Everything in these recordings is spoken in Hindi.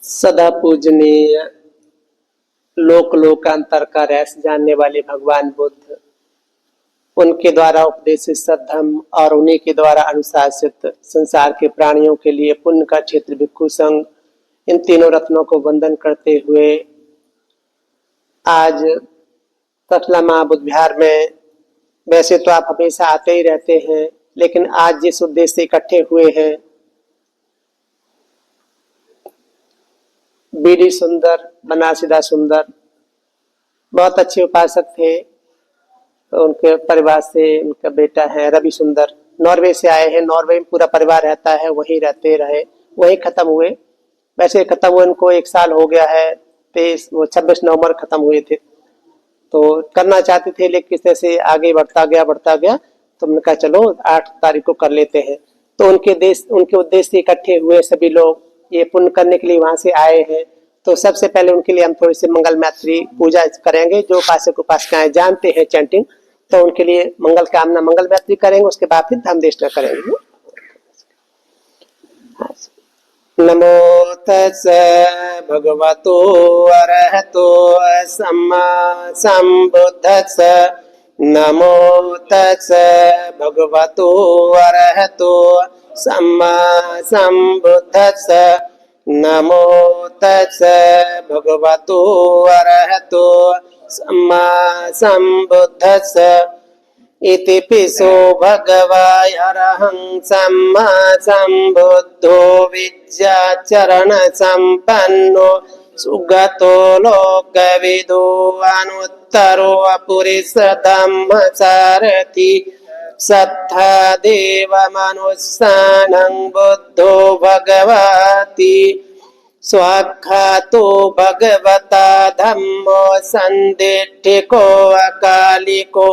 सदा पूजनीय लोक लोकांतर का रहस्य जानने वाले भगवान बुद्ध, उनके द्वारा उपदेशित सद्धर्म और उन्हीं के द्वारा अनुशासित संसार के प्राणियों के लिए पुण्य का क्षेत्र भिक्षु संघ, इन तीनों रत्नों को वंदन करते हुए आज कटला महाबुद्ध विहार में, वैसे तो आप हमेशा आते ही रहते हैं, लेकिन आज जिस उद्देश्य से इकट्ठे हुए हैं, बीडी सुंदर बनारसीदास सुंदर बहुत अच्छे उपासक थे। तो उनके परिवार से उनका बेटा है रवि सुंदर, नॉर्वे से आए हैं। नॉर्वे में पूरा परिवार रहता है, वहीं रहते रहे, वहीं खत्म हुए। वैसे खत्म हुए उनको 1 साल हो गया है, 26 नवंबर खत्म हुए थे। तो करना चाहते थे, लेकिन किस तरह से आगे बढ़ता गया तो हमने कहा चलो 8 तारीख को कर लेते हैं। तो उनके उद्देश्य से इकट्ठे हुए सभी लोग ये पुण्य करने के लिए वहां से आए हैं। तो सबसे पहले उनके लिए हम थोड़ी सी मंगल मैत्री पूजा करेंगे। जो उपासक उपासिकाएं जानते हैं चैंटिंग, तो उनके लिए मंगल कामना मंगल मैत्री करेंगे। उसके बाद फिर धर्म देशना करेंगे। नमो तस्सै भगवतो अरहतो सम्मा सम्बुद्धस्सै। नमो तस्सै भगवतो अरहतो सम्मा सम्बुद्धस्सै। नमो तस्सै भगवतो अरहतो सम्मा सम्बुद्धस्सै। इति पिसो भगवाय अरहं सम्मा सम्बुद्धो विद्याचरण संपन्नो सुगतो लोकविदो अनुत्तरो पुरुष धम्म सारथि। सत्था देव मनुष्यानं बुद्धो भगवति स्वाख्यातो भगवता धम्मो संदिष्टिको अकालिको।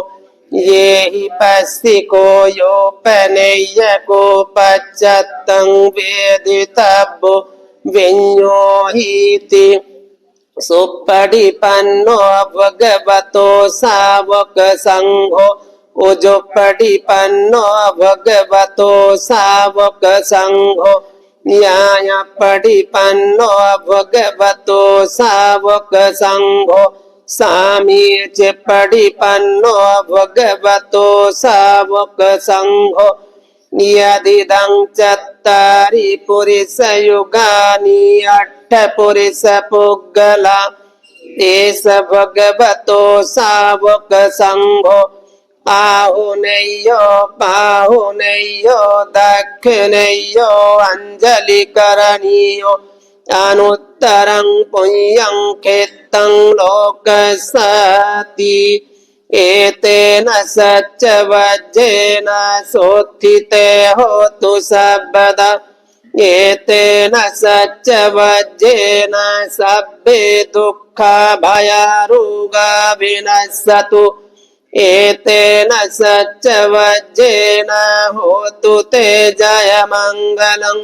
ये हि पस्तिको योपनय्यको पश्चात्तं वेदितव्यो विඤ्ඤो हीति। सुपटिपन्नो भगवतो सावक संघो उजुपटिपन्नो भगवतो सावक संघो। न्यायपटिपन्नो भगवतो सावक संघो। सामीच पटिपन्नो भगवतो सावक संघो। यदिदं चत्तारि पुरुषयुगानि 8 पुरुष पुग्गला एष भगवतो सावक संघो। आहुनेयो पाहुनेयो दक्षिणेयो अंजलिकरणीयो अनुत्तरं पुण्यं खेत्तं लोकस्याति। एतेन सच्च वज्रेण सोत्थिते होतु सर्वदा। एतेन सच्च वज्रेण सब्बे दुःखा भयारोगा विनश्यतु। एतेन सच्च वज्रेण होतु ते जय मंगलम्।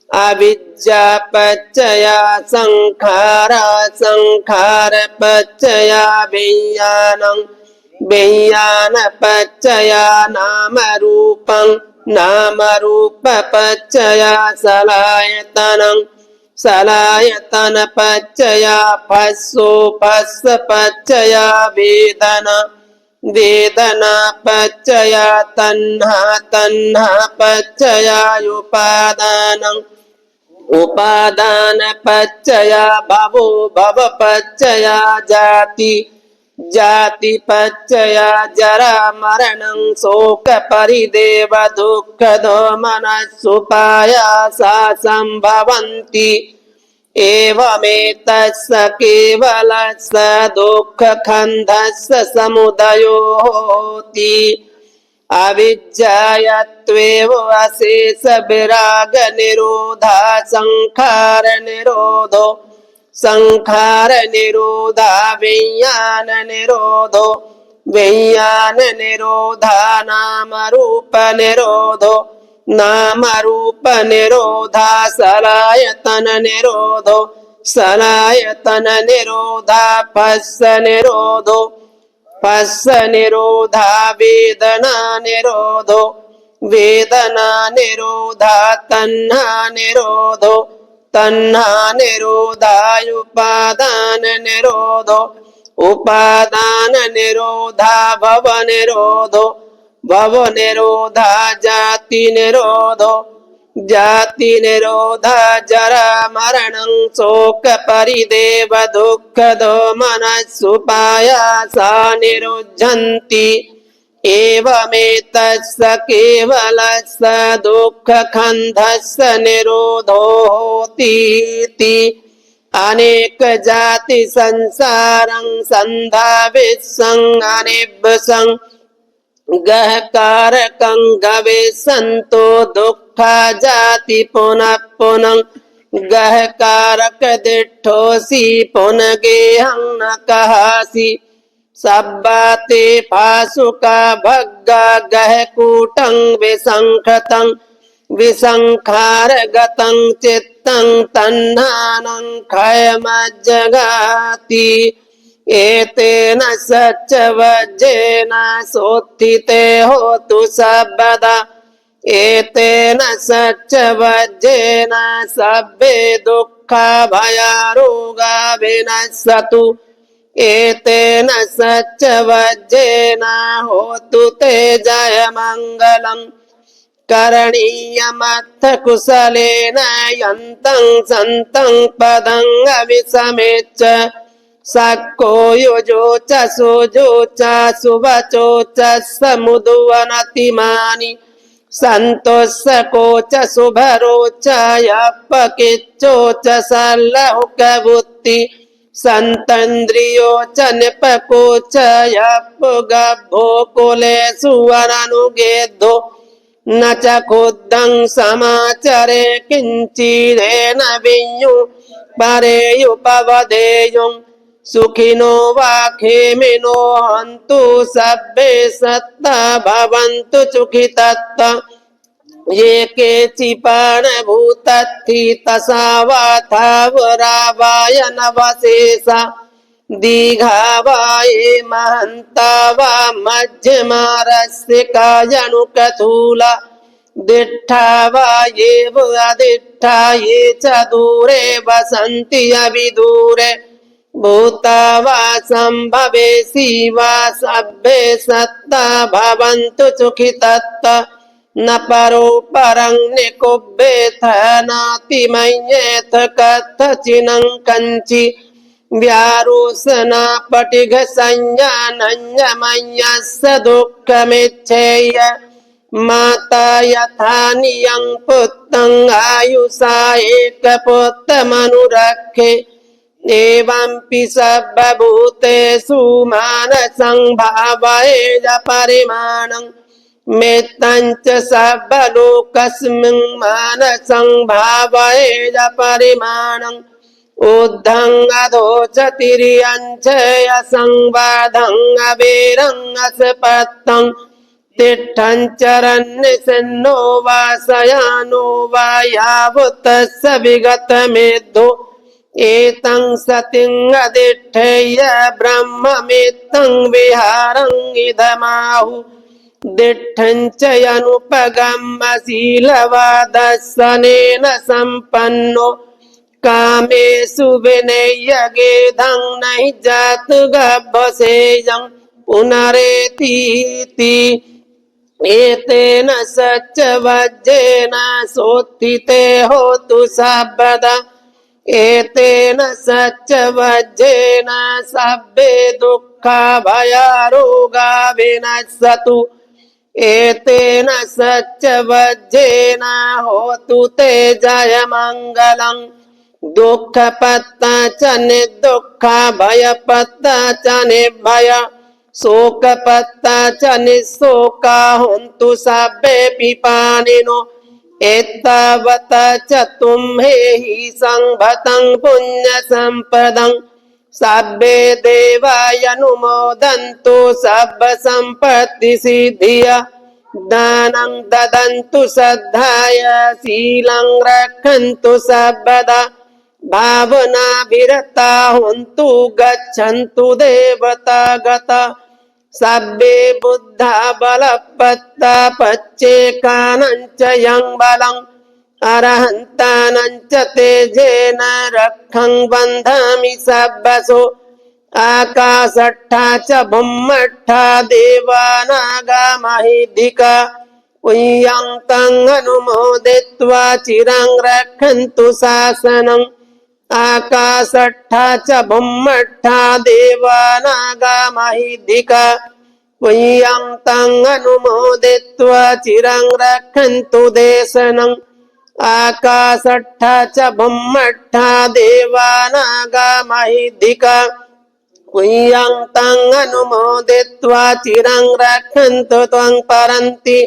अविद्या पच्चया संखारा संखार पच्चया विज्ञानं विज्ञान पच्चया नाम रूपं नाम रूप पच्चया सलायतनं सलायतन पच्चया फस्सो फस्स पच्चया वेदना वेदना पच्चया तन्हा तन्हा पच्चया उपादानं उपादान पच्चया भवो भव पच्चया जाति जाति पच्चया जरा मरणं शोक परिदेव दुःख दोमनस्सुपायासा संभवन्ति। एवमेतस्य केवलस्य दुःखखण्डस्य समुदयो होति। अविद्यायत्वेव अशेष विराग निरोधा संखार निरोधो संखार निरोधा विज्ञान निरोधो विज्ञान निरोधा नाम रूप निरोधो नाम रूप निरोधा सलायतन निरोधो सलायतन निरोधा फस्स निरोधो फस्स निरोधा वेदना निरोधो वेदना निरोधा तन्हा निरोधो तन्हा निरोधाय उपादान निरोधो उपादान निरोधा भव निरोधो भव निरोधा जाति निरोधो जाति निरोधा जरा मरणं शोक परिदेव दुःख दोमनस्सुपायासा निरुद्धन्ति एवमेतस्य केवलस्य दुःखखन्धस्य निरोधो होतीति अनेक जाति संसारं संधाविस्सं अनिब्बसं गहकारकं गवेसन्तो दुःखा जाति पुनः पुनः गहकारक दिठोसि पुनगेहं न कहासि सब्बाते फासुका भग्गा गहकूटं विसंखतं विसंखारगतं चित्तं तन्नानं खयमज्जगाति एतेन सच्चवज्जेन सोत्थिते होतु सर्वदा एतेन सच्चवज्जेन सब्बे दुःखा भयारोगा विनश्यतु एतेन सच्चवज्जेन होतु ते जयमङ्गलम् करणीयमथ कुशलेन यन्तं सन्तं पदं अविसमेच्च सक्को युजो च सुजो च सुवचो च समुदुवनतिमानि सन्तोषको च सुभरो च यप्पकिच्चो च सल्लहुकबुद्धि संतन्द्रियो च निपको च यप्पगभ्भो कुलेषु वरनुगेद्धो न च खुद्धं समाचरे किञ्चिदेन विञ्जु परेयुपवदेयुं सुखिनो वा खेमिनो हन्तु सब्बे सत्ता भवन्तु सुखितत्ता ये केचिपाणभूतस्थितसा वा थावरावाय नवशेषा दीघा वा ये महन्ता वा मध्यमारस्यकायनुकथूला दिट्ठा वा ये अदिट्ठा ये च दूरे वसन्ति अविदूरे भूता वा सम्भवेसि वा सब्बे सत्ता भवन्तु सुखितत्ता न परो परं निकुब्बेथ नातिमय्येथ कथचिनं कञ्चि व्यारोसना पटिघ संज्ञानञ्जमय्यस्य दुःखमिच्छेय माता यथा नियं पुत्रं आयुषा एकपुत्रमनुरक्षे एवंपि सर्वभूतेषु मानसं भावयेज परिमाणं मेत्तं च सर्वलोकस्मिन् मानसं भावयेज परिमाणम् ऊर्ध्वं अधो च तिर्यं च असंवादं अवेरं असपत्तं तिष्ठं चरन्निसिन्नो वा शयानो वा यावतस्य विगतमेद्धो एतं सतिं अधिष्ठेय ब्रह्ममेत्तं विहारं इदमाहु दिष्ठं च अनुपगम्यशीलवादस्सनेन सम्पन्नो कामेषु विनय्यगेधं नहि जातु गभ्भसेयं पुनरेतीति एतेन सच्चवज्जेन सोत्थिते होतु सर्वदा एतेन सच्चवज्जेन सब्बे दुःखा भयारोगा विनश्यतु एतेन सच्चवज्जेन होतु ते जयमङ्गलम् दुःखपत्ता च निर्दुःखा भयपत्ता च निर्भय शोकपत्ता च निःशोका हन्तु सब्बे पिपानिनो एतावता च तुम्हेहि संभतं पुण्यसम्पदं सब्बे देवायनुमोदन्तु सर्वसम्पत्तिसिद्धिया दानं ददन्तु श्रद्धाय शीलं रक्षन्तु सर्वदा भावनाभिरता हन्तु गच्छन्तु देवता गता सब्बे बुद्धा बलपत्ता पच्चेकानं च यं बलं अरहन्तानं च तेजेन रक्षं बन्धामि सब्बसो आकाशट्ठा च भुम्मट्ठा देवानागामहिधिका उय्यं तं अनुमोदित्वा चिरं रक्षन्तु शासनम् आकाशट्ठा च भुम्मट्ठा देवानागामहिधिका उय्यं तं अनुमोदित्वा चिरं रक्षन्तु देशनम् आकाशट्ठा च भुम्मट्ठा देवानागामहिधिका उय्यं तं अनुमोदित्वा चिरं रक्षन्तु त्वं परन्ति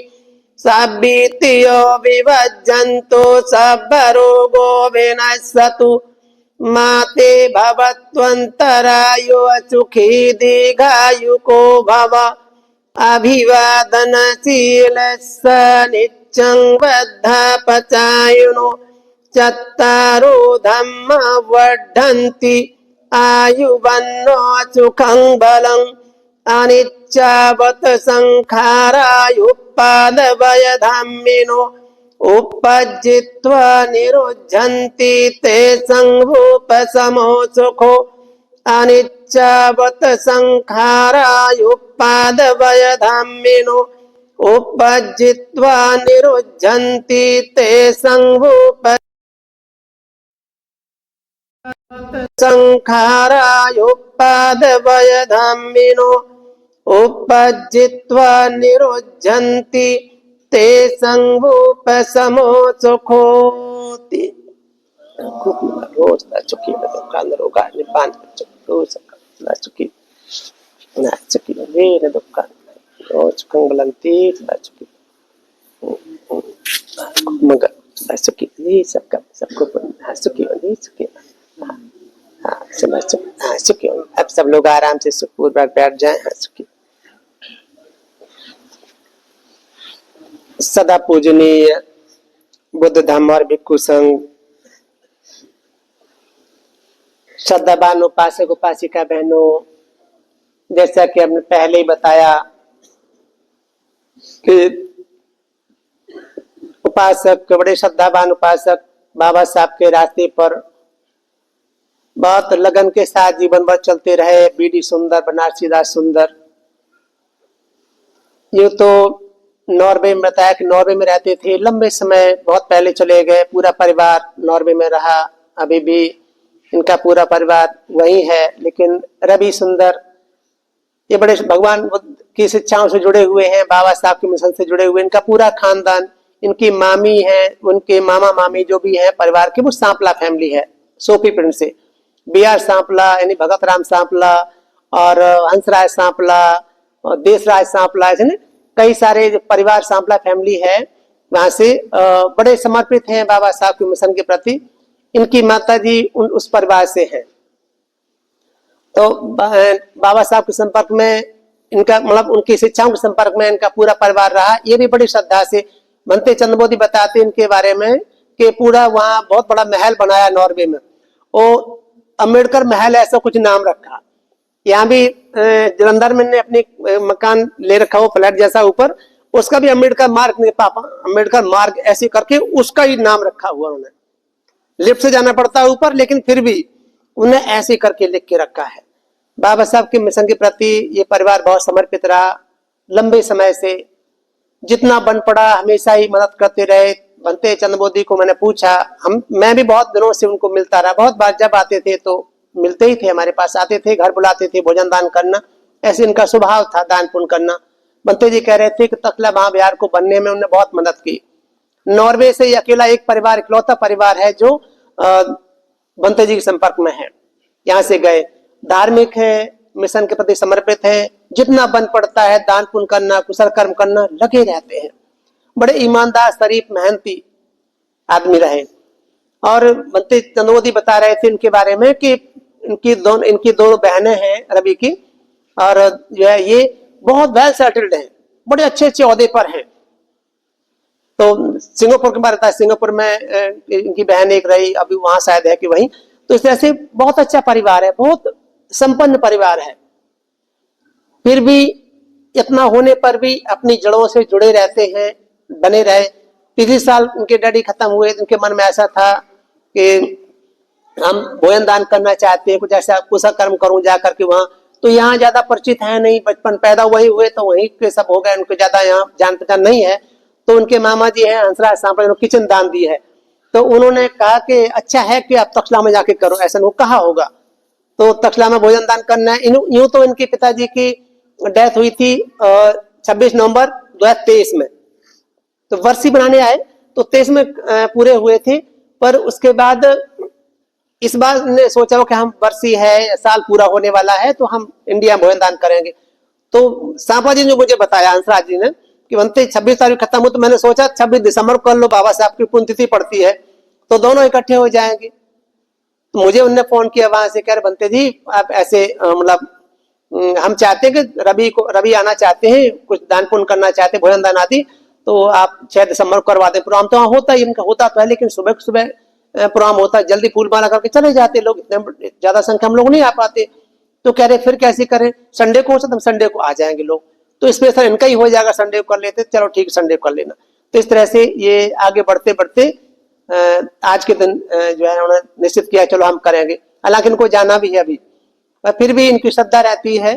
सावित्यो विभज्जन्तु सब्बरोगो विनश्यतु माते भवत्वन्तरायो सुखी दीर्घायुको भव अभिवादनशीलस्य नित्यं बद्धपचायिनो चत्तारो धम्मा वर्धन्ति आयुवन्नो सुखं बलम् अनिच्चावत् संखारायुपादवयधाम्मिनो उपज्जित्वा निरुद्धन्ति ते संभूपसमो सुखो अनिच्चावत् संखारायुपादवयधाम्मिनो उपज्जित्वा निरुद्धन्ति ते संभूप संखारायुपादवयधाम्मिनो उपज्जित्वा निरुद्धन्ति ते संभूपसमो सुखोति रोज ला चुकी दुःखान रोगा निपान रोज ला चुकी ना चुकी वे न दुःखान रोज कंगलंती ला चुकी मगर ला चुकी ये सबको ना चुकी नहीं चुकी हाँ चुकी अब सब लोग आराम से सुखपूर्वक बैठ जाएं। हाँ चुकी सदा पूजनीय बुद्ध धम्म और भिक्षु संघ श्रद्धावान उपासक उपासिका बहनों, जैसा कि हमने पहले ही बताया कि उपासक बड़े श्रद्धावान उपासक बाबा साहब के रास्ते पर बहुत लगन के साथ जीवन भर चलते रहे। बीडी सुंदर, बनारसी दास सुंदर, ये तो नॉर्वे में बताया कि नॉर्वे में रहते थे लंबे समय, बहुत पहले चले गए। पूरा परिवार नॉर्वे में रहा, अभी भी इनका पूरा परिवार वही है। लेकिन रवि सुंदर ये बड़े भगवान बुद्ध की शिक्षाओं से जुड़े हुए हैं, बाबा साहब के मिशन से जुड़े हुए। इनका पूरा खानदान, इनकी मामी है, उनके मामा मामी जो भी है परिवार के, वो सांपला फैमिली है, सोफी प्रिंट से। बी.आर. सांपला यानी भगत राम सांपला और हंसराज सांपला और देशराज सांपला, कई सारे जो परिवार सांपला फैमिली है वहां से बड़े समर्पित हैं बाबा साहब के मिशन के प्रति। इनकी माता जी उस परिवार से हैं। तो बाबा साहब के संपर्क में इनका, मतलब उनकी शिक्षाओं के संपर्क में इनका पूरा परिवार रहा। ये भी बड़ी श्रद्धा से बनते चंद मोदी बताते इनके बारे में कि पूरा वहाँ बहुत बड़ा महल बनाया नॉर्वे में, वो अम्बेडकर महल ऐसा कुछ नाम रखा। यहाँ भी जलंधर में ने अपनी मकान ले रखा हो फ्लैट जैसा ऊपर, उसका भी अम्बेडकर मार्ग, पापा अम्बेडकर मार्ग ऐसे करके उसका ही नाम रखा हुआ उन्हें। लिफ्ट से जाना पड़ता है ऊपर, लेकिन फिर भी उन्हें ऐसे करके लिख के रखा है। बाबा साहब के मिशन के प्रति ये परिवार बहुत समर्पित रहा लंबे समय से। जितना बन पड़ा हमेशा ही मदद करते रहे। बनते चंद मोदी को मैंने पूछा, मैं भी बहुत दिनों से उनको मिलता रहा। बहुत बार जब आते थे तो मिलते ही थे, हमारे पास आते थे, घर बुलाते थे, भोजन दान करना, ऐसे इनका स्वभाव था, दान पुण्य करना। बनते जी कह रहे थे कि तकला महाविहार को बनने में उन्होंने बहुत मदद की। नॉर्वे से अकेला एक परिवार, इकलौता परिवार है जो बनते जी के संपर्क में है। यहाँ से गए, धार्मिक है, मिशन के प्रति समर्पित है। जितना बन पड़ता है दान पुण्य करना, कुशल कर्म करना, लगे रहते हैं। बड़े ईमानदार, शरीफ, मेहनती आदमी रहे। और बनते चंद्रोदी बता रहे थे इनके बारे में कि इनकी दो बहनें हैं रवि की, और जो है ये बहुत वेल सेटल्ड हैं, बड़े अच्छे अच्छे ओहदे पर हैं। तो सिंगापुर के बारे में, सिंगापुर में इनकी बहन एक रही, अभी वहां शायद है कि वहीं। तो इस तरह से बहुत अच्छा परिवार है, बहुत संपन्न परिवार है। फिर भी इतना होने पर भी अपनी जड़ों से जुड़े रहते हैं, बने रहे। पिछले साल उनके डैडी खत्म हुए, उनके मन में ऐसा था कि हम भोजन दान करना चाहते हैं, कुछ ऐसा कुशल कर्म करूं जा करके वहां। तो यहाँ ज्यादा परिचित है नहीं, बचपन पैदा वही हुए तो वहीं के सब हो गए, उनको ज्यादा यहाँ जान पहचान नहीं है। तो उनके मामा जी हैं हंसराज सांपड़े, उन्होंने किचन दान दी है। तो उन्होंने कहा कि अच्छा है कि आप तक्षशिला में जाके करो, ऐसा नहीं कहा होगा। तो तक्षशिला में भोजन दान करना है। यूं तो इनके पिताजी की डेथ हुई थी 26 नवंबर 2023 में, तो वर्षी बनाने आए तो 23 में पूरे हुए थे। पर उसके बाद इस बार ने सोचा कि हम वर्षी है, साल पूरा होने वाला है, तो हम इंडिया में भोजन दान करेंगे। तो सांपा जी ने मुझे बताया, हंसराज जी ने, कि बनते 26 तारीख खत्म हो, तो मैंने सोचा 26 दिसंबर को कर लो, बाबा साहब की पुण्यतिथि पड़ती है तो दोनों इकट्ठे हो जाएंगे। तो मुझे उनने फोन किया वहां से, कह रहे बनते जी आप ऐसे मतलब हम चाहते हैं कि रवि आना चाहते हैं, कुछ दान पुण्य करना चाहते हैं, भोजन दान आदि, तो आप 6 दिसंबर को करवा दें प्रोग्राम। तो होता ही इनका होता तो है, लेकिन सुबह सुबह प्रोग्राम होता है, जल्दी फूल माला करके चले जाते लोग, इतने ज्यादा संख्या हम लोग नहीं आ पाते। तो कह रहे फिर कैसे करें, संडे को हो सकता, संडे को आ जाएंगे लोग, तो स्पेशल इनका ही हो जाएगा, संडे को कर लेते, चलो ठीक संडे को कर लेना। तो इस तरह से ये आगे बढ़ते बढ़ते आज के दिन जो है उन्होंने निश्चित किया चलो हम करेंगे। हालांकि इनको जाना भी है अभी, पर फिर भी इनकी श्रद्धा रहती है।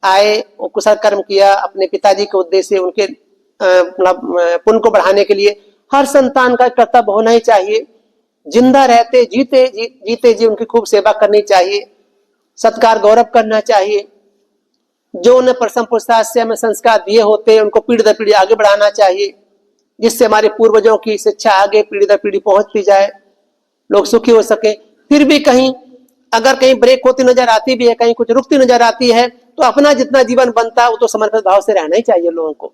आए, कुशल कर्म किया अपने पिताजी के उद्देश्य, उनके मतलब पुण्य को बढ़ाने के लिए। हर संतान का कर्तव्य होना ही चाहिए, जिंदा रहते जीते जी उनकी खूब सेवा करनी चाहिए, सत्कार गौरव करना चाहिए। जो उन्हें प्रथम पुरुषार्थ से हमें संस्कार दिए होते हैं उनको पीढ़ी दर पीढ़ी आगे बढ़ाना चाहिए, जिससे हमारे पूर्वजों की शिक्षा आगे पीढ़ी दर पीढ़ी पहुंचती जाए, लोग सुखी हो सके। फिर भी कहीं अगर कहीं ब्रेक होती नजर आती भी है, कहीं कुछ रुकती नजर आती है, तो अपना जितना जीवन बनता है वो तो समर्पित भाव से रहना ही चाहिए लोगों को।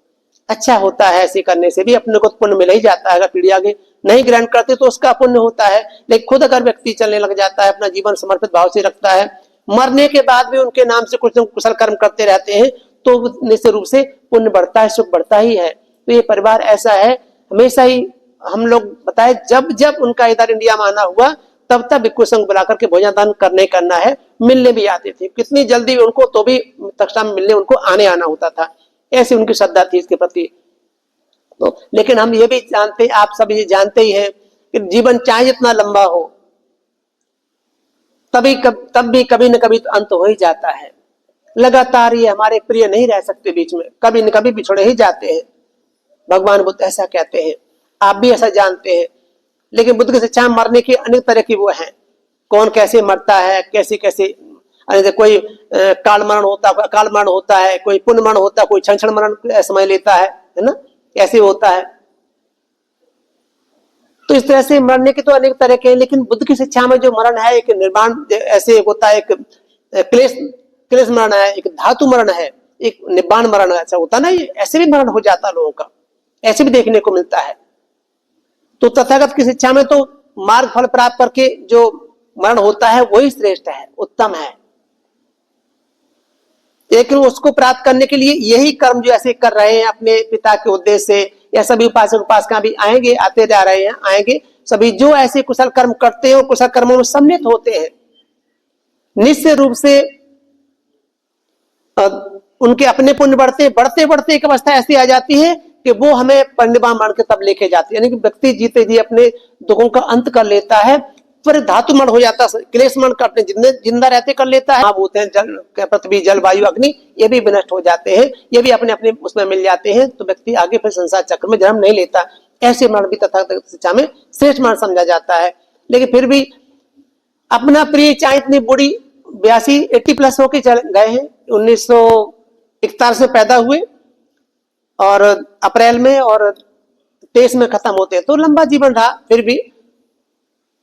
अच्छा होता है, ऐसे करने से भी अपने को पुण्य मिल ही जाता है। अगर पीढ़ी आगे नहीं ग्रहण करते तो उसका पुण्य होता है, लेकिन खुद अगर व्यक्ति चलने लग जाता है, अपना जीवन समर्पित भाव से रखता है, मरने के बाद भी उनके नाम से कुछ कुशल कर्म करते रहते हैं, तो निश्चित रूप से पुण्य बढ़ता है, सुख बढ़ता ही है। तो ये परिवार ऐसा है, हमेशा ही हम लोग बताए, जब जब उनका इधर इंडिया में आना हुआ तब तक भिक्षु संघ बुला करके भोजन दान करना है। मिलने भी आते थे, कितनी जल्दी उनको तो भी तक्षशिला में मिलने उनको आना होता था, ऐसी उनकी श्रद्धा थी इसके प्रति। तो लेकिन हम ये भी जानते, आप सब ये जानते ही हैं कि जीवन चाहे जितना लंबा हो, तब भी कभी न कभी तो अंत हो ही जाता है। लगातार ये हमारे प्रिय नहीं रह सकते, बीच में कभी न कभी बिछड़े ही जाते हैं। भगवान बुद्ध ऐसा कहते हैं, आप भी ऐसा जानते हैं। लेकिन बुद्ध की शिक्षा मरने की अनेक तरह की वो है, कौन कैसे मरता है, कैसे कैसे, कोई काल मरण होता है, कोई अकाल मरण होता है, कोई पुण्य मरण होता है, कोई क्षण मरण समझ लेता है ना, ऐसे होता है। तो इस तरह से मरने के तो अनेक तरह के हैं, लेकिन बुद्ध की शिक्षा में जो मरण है, एक निर्माण ऐसे होता है, एक क्लेश मरण है, एक धातु मरण है, एक निब्बाण मरण ऐसा होता ना, ये ऐसे भी मरण हो जाता लोगों का, ऐसे भी देखने को मिलता है। तो तथागत की शिक्षा में तो मार्ग फल प्राप्त करके जो मरण होता है वही श्रेष्ठ है, उत्तम है। लेकिन उसको प्राप्त करने के लिए यही कर्म जो ऐसे कर रहे हैं अपने पिता के उद्देश्य से, या सभी उपासक उपासिका भी आएंगे, आते जा रहे हैं, आएंगे सभी, जो ऐसे कुशल कर्म करते हैं और कुशल कर्मों में सम्मिलित होते हैं, निश्चित रूप से उनके अपने पुण्य बढ़ते बढ़ते एक अवस्था ऐसी आ जाती है कि वो हमें परिनिर्वाण मान के तब लेके जाती है। यानी कि व्यक्ति जीते जी अपने दुखों का अंत कर लेता है, फिर धातु मरण हो जाता है, क्लेश मरण अपने जिंदा रहते कर लेता है। होते हैं जल, पृथ्वी, जल, वायु, अग्नि, ये भी विनष्ट हो जाते हैं, ये भी अपने अपने उसमें मिल जाते हैं, तो व्यक्ति आगे फिर संसार चक्र में जन्म नहीं लेता। ऐसे मरण भी तथागत शिक्षा में श्रेष्ठ मरण समझा जाता है। लेकिन फिर भी अपना प्रिय चाहे इतनी बुढ़ी 80+ होके चल गए हैं, 1941 से पैदा हुए और अप्रैल में और 23 में खत्म होते हैं, तो लंबा जीवन रहा। फिर भी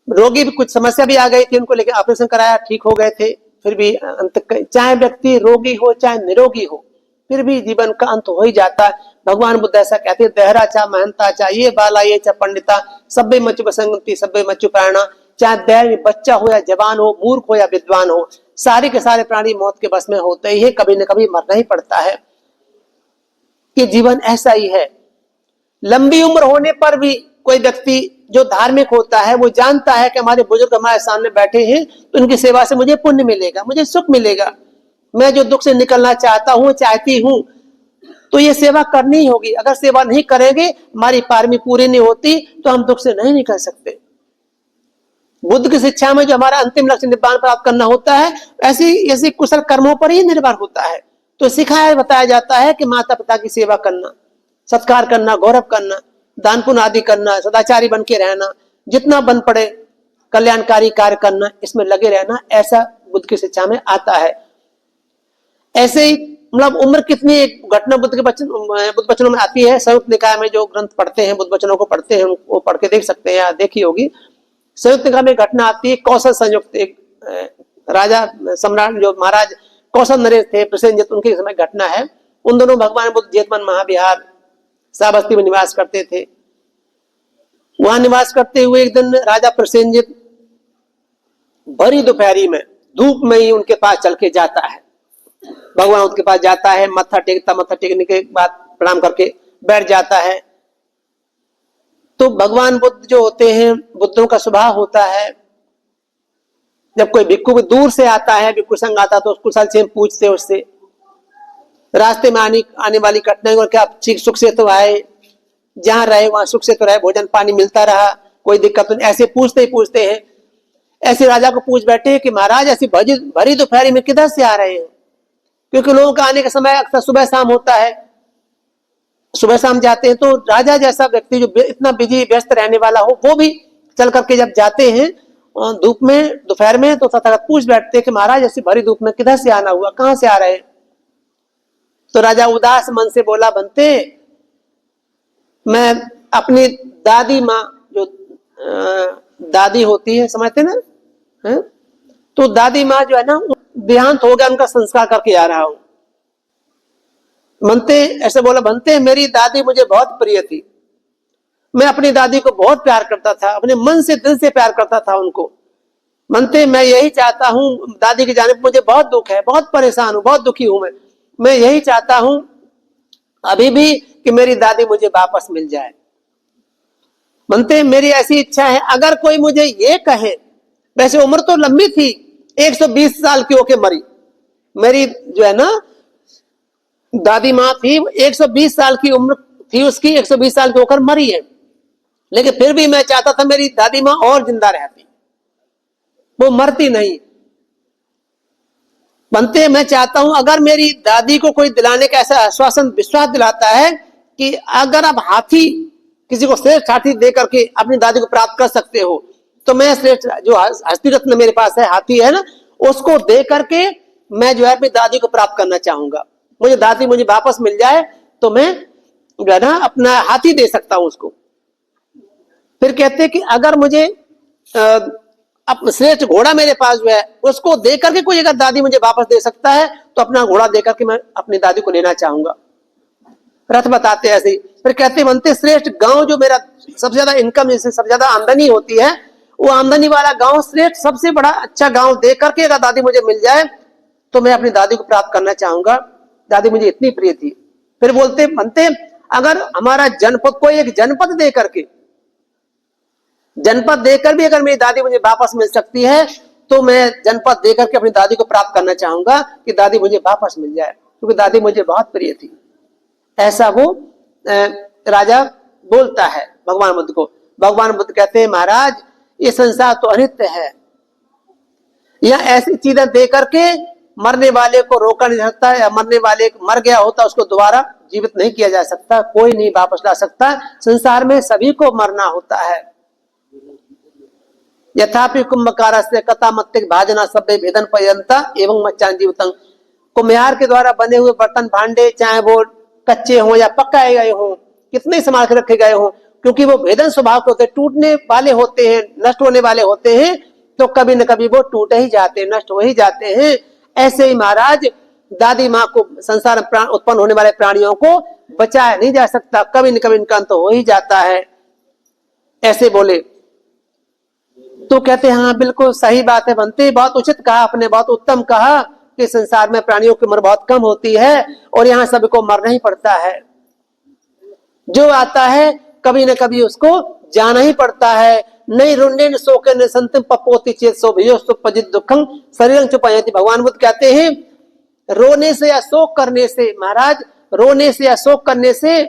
रोगी भी कुछ समस्या भी आ गई थी उनको, लेकिन ऑपरेशन कराया, ठीक हो गए थे। फिर भी अंत, चाहे व्यक्ति रोगी हो चाहे निरोगी हो, फिर भी जीवन का अंत हो ही जाता है। भगवान बुद्ध ऐसा कहते हैं, देहरा चा महंता चाहिए बाला ये चा पंडिता सभ्य मचु बसंगति सभ्य मचु प्राणा। चाहे देह बच्चा हो या जवान हो, मूर्ख हो या विद्वान हो, सारे के सारे प्राणी मौत के बस में होते ही है, कभी न कभी मरना ही पड़ता है। कि जीवन ऐसा ही है। लंबी उम्र होने पर भी कोई व्यक्ति जो धार्मिक होता है वो जानता है कि हमारे बुजुर्ग हमारे सामने बैठे हैं, तो उनकी सेवा से मुझे पुण्य मिलेगा, मुझे सुख मिलेगा, मैं जो दुख से निकलना चाहता हूं चाहती हूं, तो ये सेवा करनी ही होगी। अगर सेवा नहीं करेंगे, हमारी पारमी पूरी नहीं होती, तो हम दुख से नहीं निकल सकते। बुद्ध की शिक्षा में जो हमारा अंतिम लक्ष्य निब्बान प्राप्त करना होता है, ऐसी कुशल कर्मों पर ही निर्भर होता है। तो सिखाया बताया जाता है कि माता पिता की सेवा करना, सत्कार करना, गौरव करना, दान पुण्य आदि करना, सदाचारी बन के रहना, जितना बन पड़े कल्याणकारी कार्य करना, इसमें लगे रहना, ऐसा बुद्ध की शिक्षा में आता है। ऐसे ही मतलब उम्र कितनी, एक घटना बुद्ध वचनों में आती है। संयुक्त निकाय में जो ग्रंथ पढ़ते हैं, बुद्ध वचनों को पढ़ते हैं, वो पढ़ के देख सकते हैं या देखी होगी। संयुक्त निकाय में घटना आती है, कौशल संयुक्त, एक राजा सम्राट जो महाराज कौशल नरेश थे, प्रसेनजित, उनके समय घटना है। उन दोनों भगवान बुद्ध जेतवन महाविहार श्रावस्ती में निवास करते थे। वहां निवास करते हुए एक दिन राजा प्रसेनजित भरी दोपहरी में धूप में ही उनके पास चल के जाता है। भगवान उनके पास जाता है, मत्था टेकता, मत्था टेकने के बाद प्रणाम करके बैठ जाता है। तो भगवान बुद्ध जो होते हैं, बुद्धों का स्वभाव होता है, जब कोई भिक्खु दूर से आता है, भिक्खु संग आता, तो कुशल से पूछते उससे, रास्ते में आने वाली घटनाएं को, क्या सुख से तो आए, जहां रहे वहां सुख से तो रहे, भोजन पानी मिलता रहा, कोई दिक्कत नहीं, ऐसे पूछते ही पूछते हैं। ऐसे राजा को पूछ बैठे कि महाराज ऐसी भरी दोपहरी में किधर से आ रहे हैं, क्योंकि लोगों का आने का समय अक्सर सुबह शाम होता है, सुबह शाम जाते हैं। तो राजा जैसा व्यक्ति जो इतना बिजी व्यस्त रहने वाला हो, वो भी चल करके जब जाते हैं धूप में, दोपहर में, तो तथागत पूछ बैठते हैं कि महाराज ऐसी भरी धूप में किधर से आना हुआ, कहां से आ रहे हैं। तो राजा उदास मन से बोला, बनते मैं अपनी दादी माँ, जो दादी होती है, समझते ना, है? तो दादी माँ जो है ना, देहांत हो गया, उनका संस्कार करके आ रहा हूं। बनते ऐसे बोला, बनते मेरी दादी मुझे बहुत प्रिय थी, मैं अपनी दादी को बहुत प्यार करता था, अपने मन से दिल से प्यार करता था उनको। बनते मैं यही चाहता हूं, दादी की जाने पर मुझे बहुत दुख है, बहुत परेशान हूं, बहुत दुखी हूं मैं यही चाहता हूं अभी भी कि मेरी दादी मुझे वापस मिल जाए। बनते मेरी ऐसी इच्छा है, अगर कोई मुझे ये कहे, वैसे उम्र तो लंबी थी, 120 साल की होके मरी, मेरी जो है ना दादी माँ थी, 120 साल की उम्र थी उसकी, 120 साल की होकर मरी है, लेकिन फिर भी मैं चाहता था मेरी दादी माँ और जिंदा रहती, वो मरती नहीं। बनते मैं चाहता हूं अगर मेरी दादी को कोई दिलाने का ऐसा आश्वासन, विश्वास दिलाता है कि अगर आप हाथी, किसी को श्रेष्ठ हाथी दे करके अपनी दादी को प्राप्त कर सकते हो, तो मैं श्रेष्ठ जो हस्ती रत्न मेरे पास है, हाथी है ना, उसको दे करके मैं जो है अपनी दादी को प्राप्त करना चाहूंगा। मुझे दादी मुझे वापस मिल जाए तो मैं जो है ना अपना हाथी दे सकता हूं उसको। फिर कहते कि अगर मुझे श्रेष्ठ घोड़ा मेरे पास जो है, उसको दे करके कोई अगर दादी मुझे वापस दे सकता है, तो अपना घोड़ा दे करके मैं अपनी दादी को लेना चाहूंगा। रथ बताते ऐसे ही। फिर कहते बनते श्रेष्ठ गांव जो मेरा सबसे ज्यादा इनकम, जिससे सबसे ज्यादा आमदनी होती है, वो आमदनी वाला गांव, श्रेष्ठ सबसे बड़ा अच्छा गांव दे करके अगर दादी मुझे मिल जाए तो मैं अपनी दादी को प्राप्त करना चाहूंगा, दादी मुझे इतनी प्रिय थी। फिर बोलते बनते अगर हमारा जनपद, कोई एक जनपद दे करके, जनपद देकर भी अगर मेरी दादी मुझे वापस मिल सकती है, तो मैं जनपद देकर के अपनी दादी को प्राप्त करना चाहूंगा कि दादी मुझे वापस मिल जाए, क्योंकि दादी मुझे बहुत प्रिय थी। ऐसा वो राजा बोलता है भगवान बुद्ध को। भगवान बुद्ध कहते हैं महाराज ये संसार तो अनित्य है, यह ऐसी चीजें दे करके मरने वाले को रोका नहीं जा सकता, या मरने वाले मर गया होता उसको दोबारा जीवित नहीं किया जा सकता, कोई नहीं वापस ला सकता। संसार में सभी को मरना होता है। यथापि कुंभकारस्य कथा मत्तिक भाजना सभ्य भेदन पर्यंता एवं मच्चान जीवितं। कुम्हार के द्वारा बने हुए बर्तन भांडे, चाहे वो कच्चे हों या पकाए गए हों, कितने संभाल के रखे गए हों, क्योंकि वो भेदन स्वभाव के होते हैं, टूटने वाले होते हैं, नष्ट होने वाले होते हैं, तो कभी न कभी वो टूट ही जाते हैं, नष्ट हो ही जाते हैं। ऐसे ही महाराज दादी माँ को, संसार में उत्पन्न होने वाले प्राणियों को बचाया नहीं जा सकता, कभी न कभी इनका अंत हो ही जाता है। ऐसे बोले तो कहते हैं हाँ बिल्कुल सही बात है बनते, बहुत उचित कहा आपने, बहुत उत्तम कहा कि संसार में प्राणियों की उम्र बहुत कम होती है और यहाँ सभी को मरना ही पड़ता है। जो आता है कभी न कभी उसको जाना ही पड़ता है। नहीं रुण्य न शोके न संतिम पपोति चेत सो भयो सुपजित दुखं शरीरं चुपयति। भगवान बुद्ध कहते हैं रोने से या शोक करने से, महाराज रोने से या शोक करने से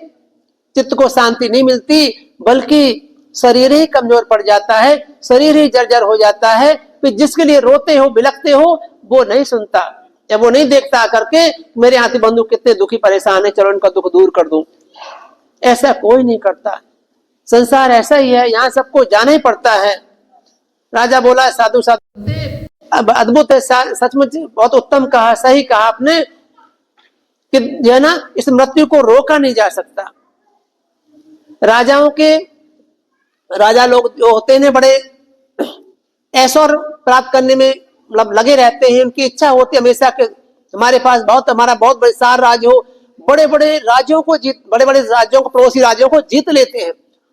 चित्त को शांति नहीं मिलती, बल्कि शरीर ही कमजोर पड़ जाता है, शरीर ही जर्जर हो जाता है। फिर जिसके लिए रोते हो बिलखते हो वो नहीं सुनता या वो नहीं देखता करके मेरे हाथी बंधु कितने दुखी परेशान है, चलो इनका दुख दूर कर दूं। ऐसा कोई नहीं करता। संसार ऐसा ही है, यहाँ सबको जाना ही पड़ता है। राजा बोला साधु साधु, अब अद्भुत है, सचमुच बहुत उत्तम कहा, सही कहा आपने कि जो है ना, इस मृत्यु को रोका नहीं जा सकता। राजा लोग जो होते हैं बड़े ऐश्वर्य प्राप्त करने में मतलब लगे रहते हैं। उनकी इच्छा होती है हमेशा कि हमारे पास हमारा बहुत बड़े सार राज्य हो, बड़े बड़े राज्यों को पड़ोसी राज्यों को जीत लेते हैं,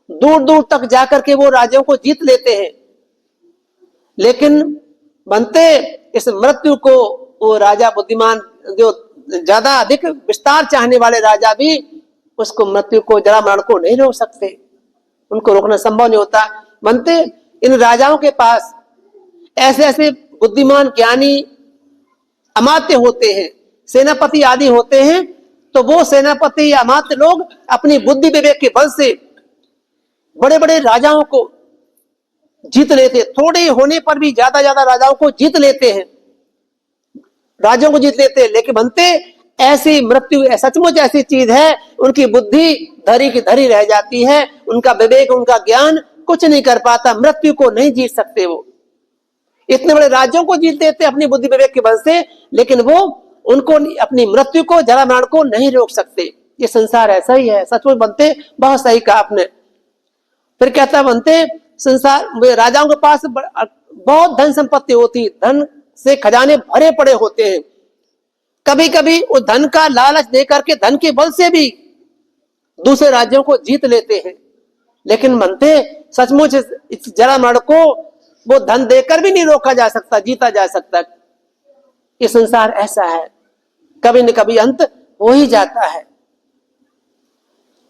दूर दूर तक जाकर के वो राज्यों को जीत लेते हैं। लेकिन बनते इस मृत्यु को वो राजा बुद्धिमान, जो ज्यादा अधिक विस्तार चाहने वाले राजा भी उसको मृत्यु को, जरा मरण को नहीं रोक सकते, उनको रोकना संभव नहीं होता। बनते इन राजाओं के पास ऐसे ऐसे बुद्धिमान ज्ञानी अमात्य होते हैं, सेनापति आदि होते हैं, तो वो सेनापति या अमात्य लोग अपनी बुद्धि विवेक के बल से बड़े बड़े राजाओं को जीत लेते, थोड़े होने पर भी ज्यादा ज्यादा राजाओं को जीत लेते हैं, राजाओं को जीत लेते हैं। लेकिन बनते ऐसी मृत्यु सचमुच ऐसी चीज है, उनकी बुद्धि धरी की धरी रह जाती है, उनका विवेक उनका ज्ञान कुछ नहीं कर पाता, मृत्यु को नहीं जीत सकते। वो इतने बड़े राज्यों को जीत लेते अपनी बुद्धि विवेक के बल से, लेकिन वो उनको अपनी मृत्यु को, जरा मरण को नहीं रोक सकते। ये संसार ऐसा ही है। सचमुच बनते बहुत सही कहा आपने। फिर कहता बनते संसार राजाओं के पास बहुत धन संपत्ति होती, धन से खजाने भरे पड़े होते हैं। कभी कभी उस धन का लालच देकर के धन के बल से भी दूसरे राज्यों को जीत लेते हैं। लेकिन बनते सचमुच इस जरा मरण को वो धन देकर भी नहीं रोका जा सकता, जीता जा सकता। ये संसार ऐसा है, कभी न कभी अंत हो ही जाता है।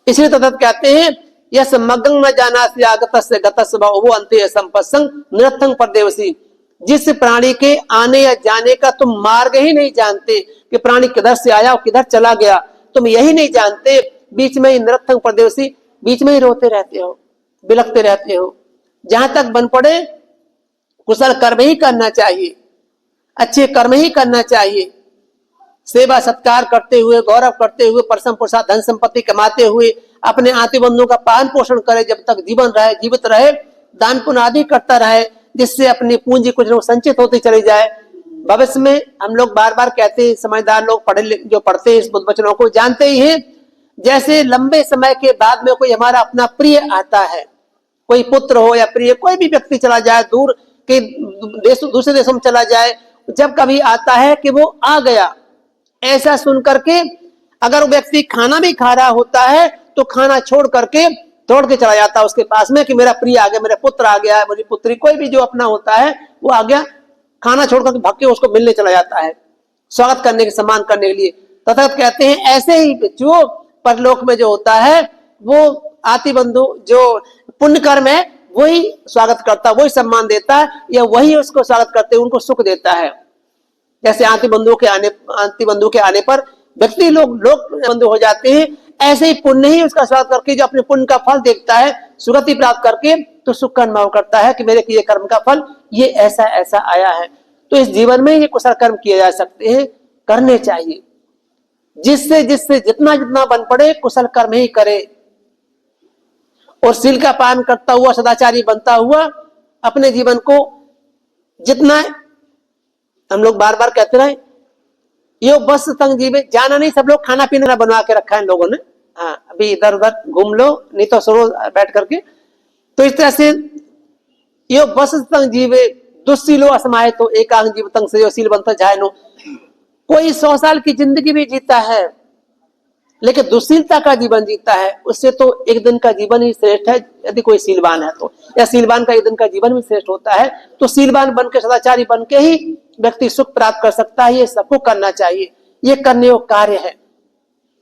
इसलिए तथात कहते हैं यस मग्गं न जानासि आगतस्य गतस्य वो अंते संपत्संग निरर्थं परदेवसी। जिस प्राणी के आने या जाने का तुम मार्ग ही नहीं जानते कि प्राणी किधर से आया और किधर चला गया, तुम यही नहीं जानते, बीच में ही निरर्थं परदेवसी, बीच में ही रोते रहते हो, बिलखते रहते हो। जहां तक बन पड़े कुशल कर्म ही करना चाहिए, अच्छे कर्म ही करना चाहिए, सेवा सत्कार करते हुए, गौरव करते हुए, परसम पुरुषार्थ धन संपत्ति कमाते हुए अपने आत्म बंधुओं का पालन पोषण करे, जब तक जीवन रहे, जीवित रहे, दान पुण्य आदि करता रहे, जिससे अपनी पूंजी कुछ लोग संचित होती चली जाए। भविष्य में हम लोग बार बार कहते हैं, समझदार लोग जो पढ़ते हैं इस बुद्ध वचनों को जानते ही हैं, जैसे लंबे समय के बाद में कोई हमारा अपना प्रिय आता है, कोई पुत्र हो या प्रिय, कोई भी व्यक्ति चला जाए, दूर के दूसरे देशों में चला जाए, जब कभी आता है कि वो आ गया, ऐसा सुन करके अगर वो व्यक्ति खाना भी खा रहा होता है तो खाना छोड़ करके दौड़ के चला जाता है उसके पास में कि मेरा प्रिय आ गया, मेरा पुत्र आ गया, मेरी पुत्री, कोई भी जो अपना होता है वो आ गया, खाना छोड़ करके भाग के उसको मिलने चला जाता है, स्वागत करने के, सम्मान करने के लिए। तथा कहते हैं ऐसे ही जो परलोक में जो होता है वो आति बंधु जो पुण्य कर्म है वही स्वागत करता, वही सम्मान देता है, या वही उसको स्वागत करते उनको सुख देता है। जैसे आति बंधु के आने पर व्यक्ति लोग बंधु हो जाते हैं, ऐसे ही पुण्य ही उसका स्वागत करके जो अपने पुण्य का फल देखता है, सुगति प्राप्त करके तो सुख का अनुभव करता है कि मेरे किए कर्म का फल ये ऐसा ऐसा आया है। तो इस जीवन में ये कुशल कर्म किए जा सकते हैं, करने चाहिए, जिससे जितना जितना बन पड़े कुशल कर्म ही करे, और सील का पालन करता हुआ, सदाचारी बनता हुआ अपने जीवन को जितना, हम लोग बार बार कहते रहे, यो बस तंग जीवे, जाना नहीं, सब लोग खाना पीना बनवा के रखा है इन लोगों ने, हाँ अभी इधर उधर घूम लो, नहीं तो सो बैठ करके। तो इस तरह से यो बस तंग जीवे दुस्सीलो असमाय तो एकांग जीव तंग से सील बनता जाए नो। कोई 100 साल की जिंदगी भी जीता है लेकिन दुशीलता का जीवन जीता है, उससे तो एक दिन का जीवन ही श्रेष्ठ है यदि कोई सीलवान है तो, या सीलवान का एक दिन का जीवन भी श्रेष्ठ होता है। तो सीलवान बन के, सदाचारी बन के ही व्यक्ति सुख प्राप्त कर सकता है। ये सबको करना चाहिए, ये करने योग्य कार्य है।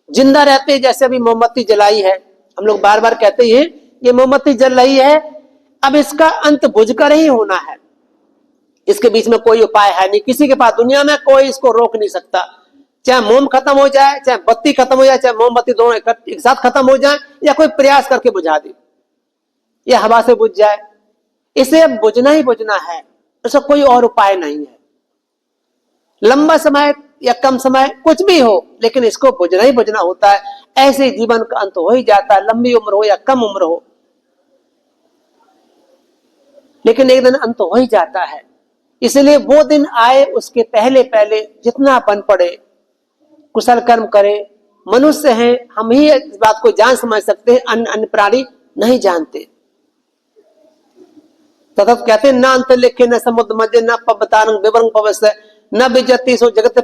जिंदा रहते जैसे अभी मोमबत्ती जलाई है, हम लोग बार बार कहते हैं ये मोमबत्ती जल रही है, अब इसका अंत बुझकर ही होना है, इसके बीच में कोई उपाय है नहीं, किसी के पास दुनिया में कोई इसको रोक नहीं सकता, चाहे मोम खत्म हो जाए, चाहे बत्ती खत्म हो जाए, चाहे मोमबत्ती दोनों एक साथ खत्म हो जाए, या कोई प्रयास करके बुझा दे, या हवा से बुझ जाए, इसे बुझना ही बुझना है, उसका कोई और उपाय नहीं है। लंबा समय या कम समय कुछ भी हो, लेकिन इसको बुझना ही बुझना होता है। ऐसे जीवन का अंत हो ही जाता है, लंबी उम्र हो या कम उम्र हो, लेकिन एक दिन अंत हो ही जाता है। इसलिए वो दिन आए उसके पहले पहले जितना बन पड़े कुशल कर्म करे। मनुष्य हैं, हम ही इस बात को जान समझ सकते हैं, अन्य अन्य प्राणी नहीं जानते। तथा कहते हैं, न अंत लिखे न समुद्र मध्य न पवतारंग विवरंग पवस्य न विजति सो जगत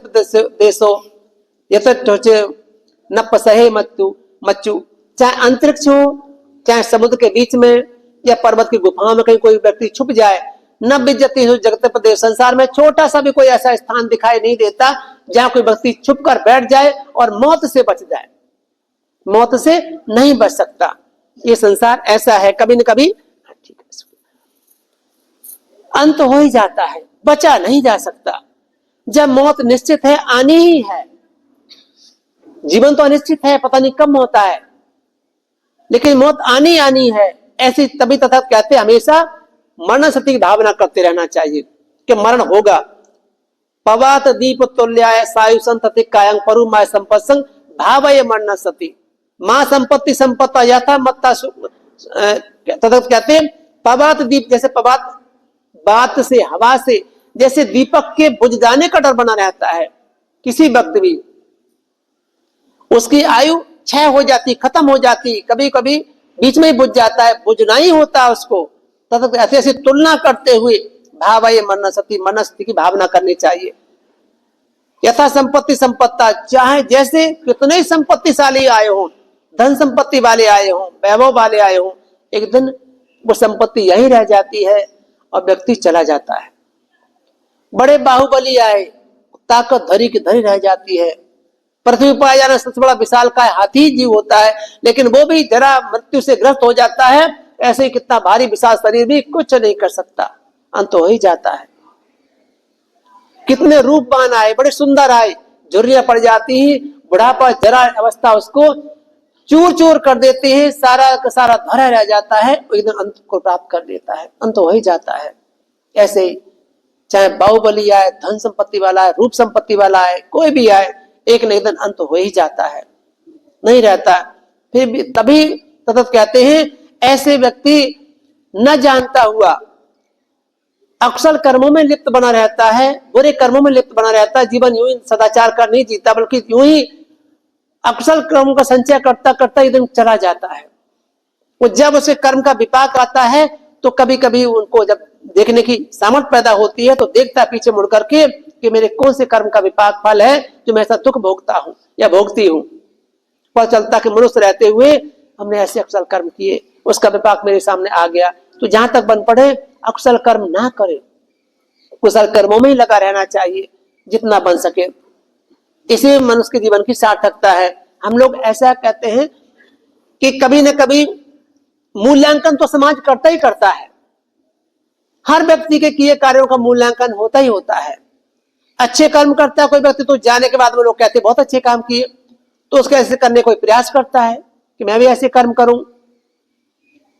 देशो यथोचे न पसहे मच्चू। चाहे अंतरिक्ष हो, चाहे समुद्र के बीच में या पर्वत की गुफाओं में कहीं कोई व्यक्ति छुप जाए, न विजति हो जगत प्रदेश, संसार में छोटा सा भी कोई ऐसा स्थान दिखाई नहीं देता जहां कोई व्यक्ति छुप कर बैठ जाए और मौत से बच जाए। मौत से नहीं बच सकता, ये संसार ऐसा है, कभी न कभी ठीक है अंत हो ही जाता है, बचा नहीं जा सकता। जब मौत निश्चित है, आनी ही है। जीवन तो अनिश्चित है, पता नहीं कब होता है, लेकिन मौत आनी आनी है। ऐसी तभी तथा कहते हमेशा मरण सती की भावना करते रहना चाहिए कि मरण होगा। पवात दीप तुल्याय सायु संतति कायं परु माय संपत्संग भावय मरण सती मां संपत्ति संपत्ता यथा मत्ता तथा कहते पवात दीप, जैसे पवात बात से हवा से जैसे दीपक के बुझ जाने का डर बना रहता है। किसी वक्त भी उसकी आयु क्षय हो जाती, खत्म हो जाती, कभी कभी बीच में ही बुझ जाता है, बुझना ही होता है उसको। तथा ऐसे ऐसी तुलना करते हुए भावय मरण सती, मरण सती की भावना करनी चाहिए। यथा संपत्ति संपत्ता, चाहे जैसे कितने संपत्तिशाली आए हों, धन संपत्ति वाले आए हों, वैभव वाले आए हों, एक दिन वो संपत्ति यही रह जाती है और व्यक्ति चला जाता है। बड़े बाहुबली आए, ताकत धरी की धरी रह जाती है। पृथ्वी पर आ जाना सबसे बड़ा विशाल का हाथी जीव होता है, लेकिन वो भी जरा मृत्यु से ग्रस्त हो जाता है। ऐसे ही कितना भारी विशाल शरीर भी कुछ नहीं कर सकता, अंत हो ही जाता है। कितने रूपवान आए, बड़े सुंदर आए, झुर्रियां पड़ जाती ही, बुढ़ापा जरा अवस्था उसको चूर चूर कर देते हैं, सारा का सारा धरा रह जाता है, एकदम अंत को प्राप्त कर देता है, अंत हो ही जाता है। ऐसे ही चाहे बाहुबली आए, धन संपत्ति वाला आए, रूप संपत्ति वाला आए, कोई भी आए, एक न एक दिन अंत हो ही जाता है, नहीं रहता। फिर भी तभी सतत कहते हैं, ऐसे व्यक्ति न जानता हुआ अकुशल कर्मों में लिप्त बना रहता है, बुरे कर्मों में लिप्त बना रहता है। जीवन यूं ही सदाचार कर नहीं जीता, बल्कि यूं ही अकुशल कर्मों का संचय करता करता एकदम चला जाता है। वो जब उसे कर्म का विपाक आता है तो कभी कभी उनको जब देखने की सामर्थ्य पैदा होती है तो देखता है पीछे मुड़ करके कि मेरे कौन से कर्म का विपाक फल है जो मैं ऐसा दुख भोगता हूं या भोगती हूं। पता चलता कि मनुष्य रहते हुए हमने ऐसे अकुशल कर्म किए, उसका विपाक मेरे सामने आ गया। तो जहां तक बन पड़े अकुशल कर्म ना करे, कुशल कर्मों में ही लगा रहना चाहिए जितना बन सके। इसी मनुष्य के जीवन की सार्थकता है। हम लोग ऐसा कहते हैं कि कभी न कभी मूल्यांकन तो समाज करता ही करता है, हर व्यक्ति के किए कार्यों का मूल्यांकन होता ही होता है। अच्छे कर्म करता है कोई व्यक्ति तो जाने के बाद वो लोग कहते हैं बहुत अच्छे काम किए, तो उसके ऐसे करने कोई प्रयास करता है कि मैं भी ऐसे कर्म करूं।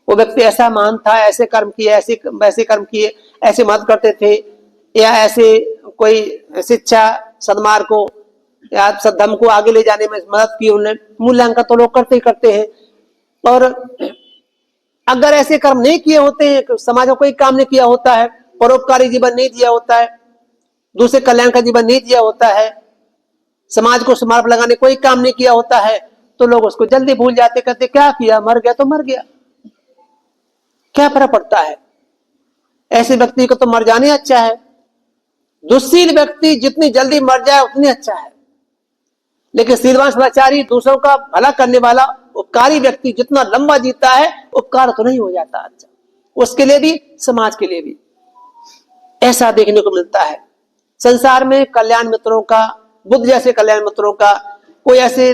वो व्यक्ति ऐसा महान था, ऐसे कर्म किए, ऐसे वैसे कर्म किए, ऐसे मदद करते थे, या ऐसे कोई शिक्षा सद्मार्ग को या सद्धर्म को आगे ले जाने में मदद की उन्होंने। मूल्यांकन तो लोग करते ही करते हैं। और अगर ऐसे कर्म नहीं किए होते हैं, समाज में कोई काम नहीं किया होता है, परोपकारी जीवन नहीं दिया होता है, दूसरे कल्याण का जीवन नहीं दिया होता है, समाज को समार्पण लगाने कोई काम नहीं किया होता है, तो लोग उसको जल्दी भूल जाते, कहते क्या किया, मर गया तो मर गया, क्या फर्क पड़ता है। ऐसे व्यक्ति को तो मर जाने अच्छा है। दुशील व्यक्ति जितनी जल्दी मर जाए उतनी अच्छा है, लेकिन शीलवान सदाचारी दूसरों का भला करने वाला उपकारी व्यक्ति जितना लंबा जीता है उपकार तो नहीं हो जाता अच्छा, उसके लिए भी समाज के लिए भी ऐसा देखने को मिलता है। संसार में कल्याण मित्रों का, बुद्ध जैसे कल्याण मित्रों का, कोई ऐसे